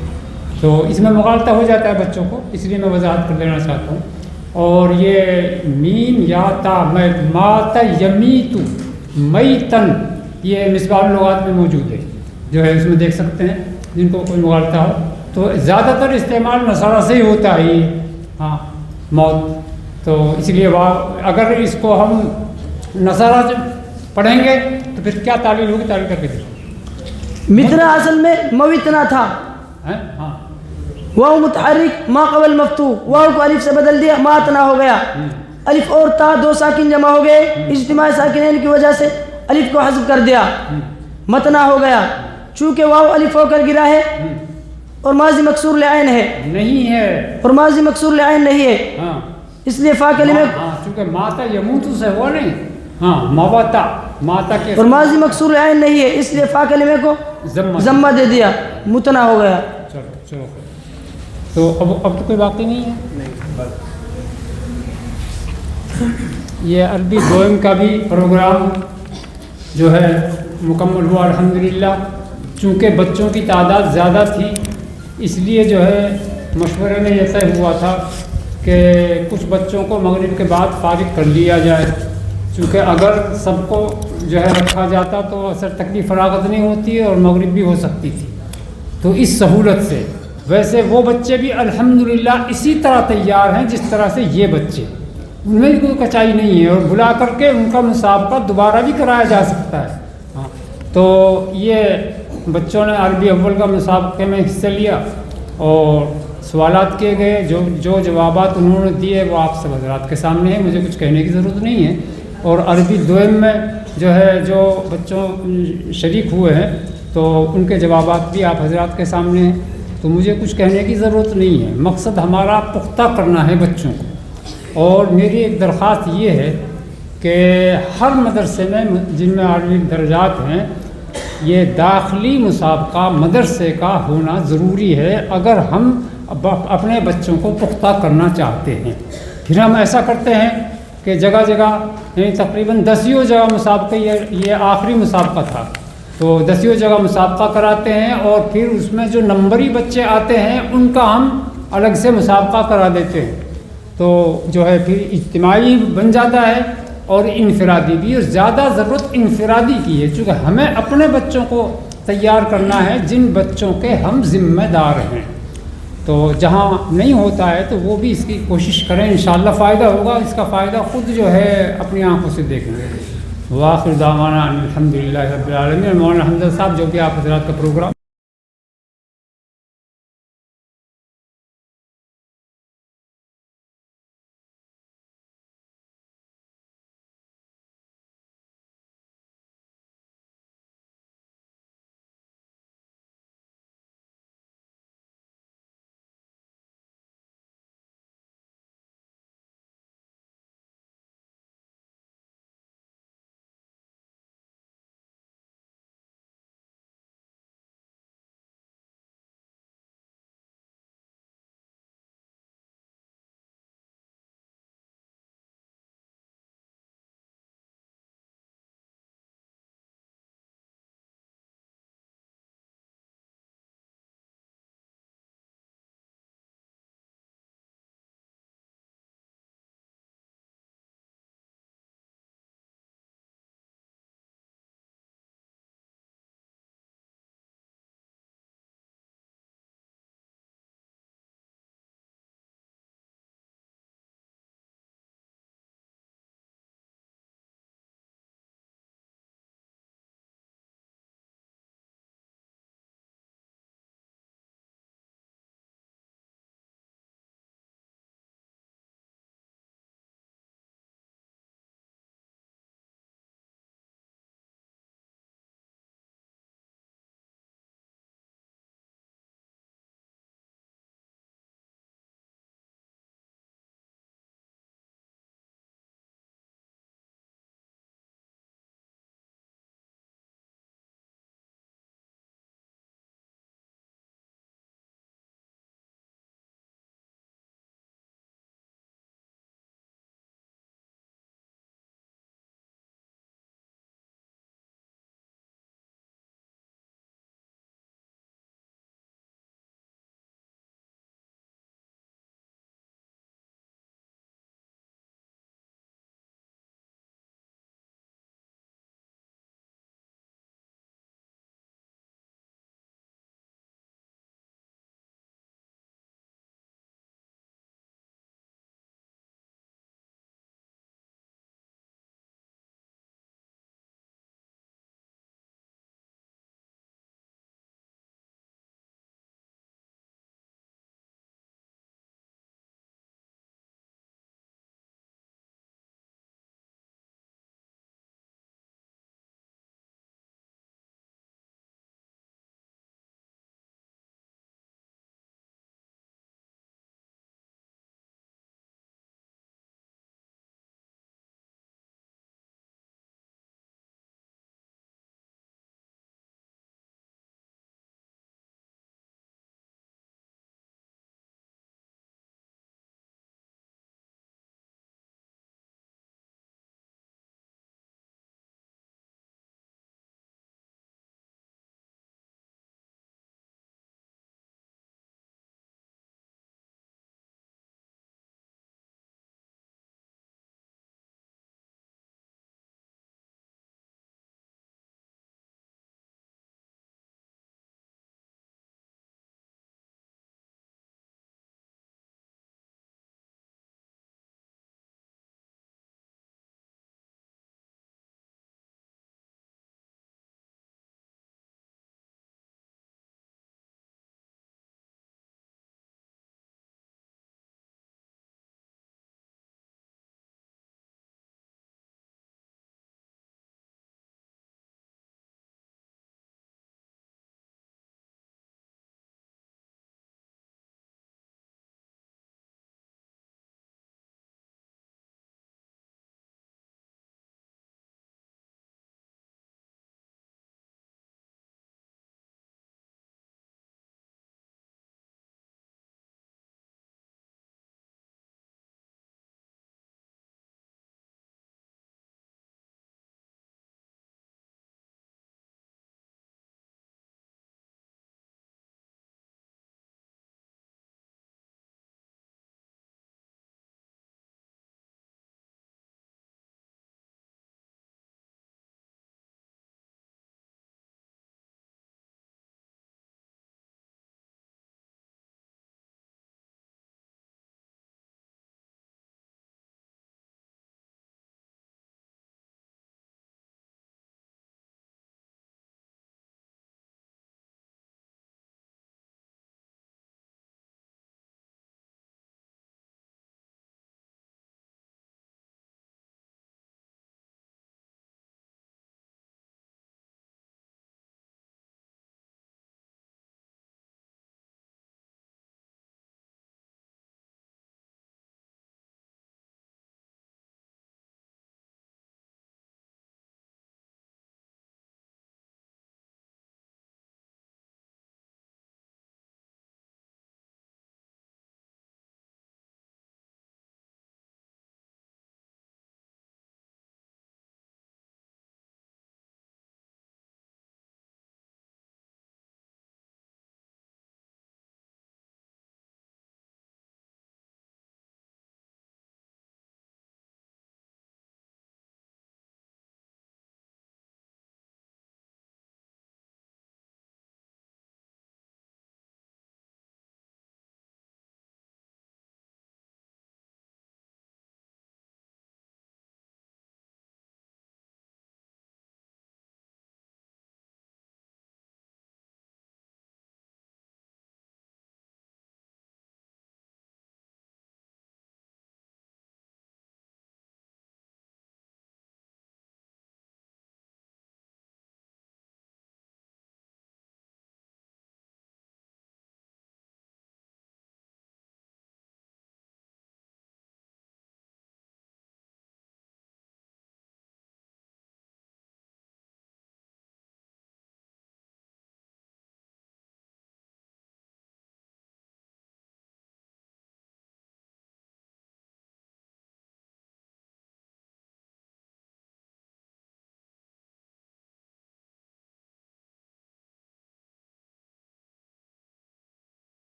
تو اس میں مغالطہ ہو جاتا ہے بچوں کو، اس لیے میں وضاحت کر دینا چاہتا ہوں. اور یہ میم یا تا میں ماتا یمیتو میتن، یہ مصباح اللغات میں موجود ہے، جو ہے اس میں دیکھ سکتے ہیں جن کو کوئی مغالطہ ہو. تو زیادہ تر استعمال نصارہ سے ہی ہوتا ہے یہ، ہاں موت. تو اس لیے اگر اس کو ہم نصارہ سے پڑھیں گے تو پھر کیا تعلیل ہوگی، تعلیل کر کے دیکھیں. متنا اصل میں موتنا تھا. ہاں واو متحرک ما قبل مفتوح، واو کو الف سے بدل دیا، ماتنا ہو گیا. الف اور تا دو ساکن جمع ہو گئے، اجتماع ساکنین کی وجہ سے الف کو حذف کر دیا، متنا ہو گیا. چونکہ واو الف ہو کر گرا ہے اور ماضی مکسور لعین ہے، نہیں ہے، اور ماضی مکسور لعین نہیں ہے، ہاں اس لیے فا کلمہ چونکہ ماتا یموتو سے ہوا نہیں، ہاں مواتا ماتا کے، اور ماضی مکسور لعین نہیں ہے، اس لیے فا کلمے کو ضمہ دے دیا، متنا ہو گیا. چلو تو اب تو کوئی باقی نہیں ہے. یہ عربی دوئم کا بھی پروگرام جو ہے مکمل ہوا الحمدللہ. چونکہ بچوں کی تعداد زیادہ تھی اس لیے جو ہے مشورے میں یہ طے ہوا تھا کہ کچھ بچوں کو مغرب کے بعد فارغ کر لیا جائے. چونکہ اگر سب کو جو ہے رکھا جاتا تو اثر تکلیف فراغت نہیں ہوتی اور مغرب بھی ہو سکتی تھی. تو اس سہولت سے ویسے وہ بچے بھی الحمدللہ اسی طرح تیار ہیں جس طرح سے یہ بچے، ان میں بھی کوئی کچائی نہیں ہے، اور بلا کر کے ان کا مسابقہ دوبارہ بھی کرایا جا سکتا ہے. ہاں تو یہ بچوں نے عربی اول کا مسابقے میں حصہ لیا اور سوالات کیے گئے، جو جوابات انہوں نے دیے وہ آپ سب حضرات کے سامنے ہیں، مجھے کچھ کہنے کی ضرورت نہیں ہے. اور عربی دوئم میں جو بچوں شریک ہوئے ہیں تو ان کے جوابات بھی آپ حضرات کے سامنے ہیں، تو مجھے کچھ کہنے کی ضرورت نہیں ہے. مقصد ہمارا پختہ کرنا ہے بچوں کو. اور میری ایک درخواست یہ ہے کہ ہر مدرسے میں جن میں عالمی درجات ہیں یہ داخلی مسابقہ مدرسے کا ہونا ضروری ہے. اگر ہم اپنے بچوں کو پختہ کرنا چاہتے ہیں. پھر ہم ایسا کرتے ہیں کہ جگہ جگہ یعنی تقریباً 10 جگہ مسابقہ، یہ آخری مسابقہ تھا، تو 10 جگہ مسابقہ کراتے ہیں، اور پھر اس میں جو نمبری بچے آتے ہیں ان کا ہم الگ سے مسابقہ کرا دیتے ہیں. تو جو ہے پھر اجتماعی بن جاتا ہے اور انفرادی بھی، اور زیادہ ضرورت انفرادی کی ہے، چونکہ ہمیں اپنے بچوں کو تیار کرنا ہے جن بچوں کے ہم ذمہ دار ہیں. تو جہاں نہیں ہوتا ہے تو وہ بھی اس کی کوشش کریں، انشاءاللہ فائدہ ہوگا. اس کا فائدہ خود جو ہے اپنی آنکھوں سے دیکھیں گے. وآخر دعوانا الحمدللہ رب العالمین. مولانا حمزہ صاحب جو کہ آپ حضرات کا پروگرام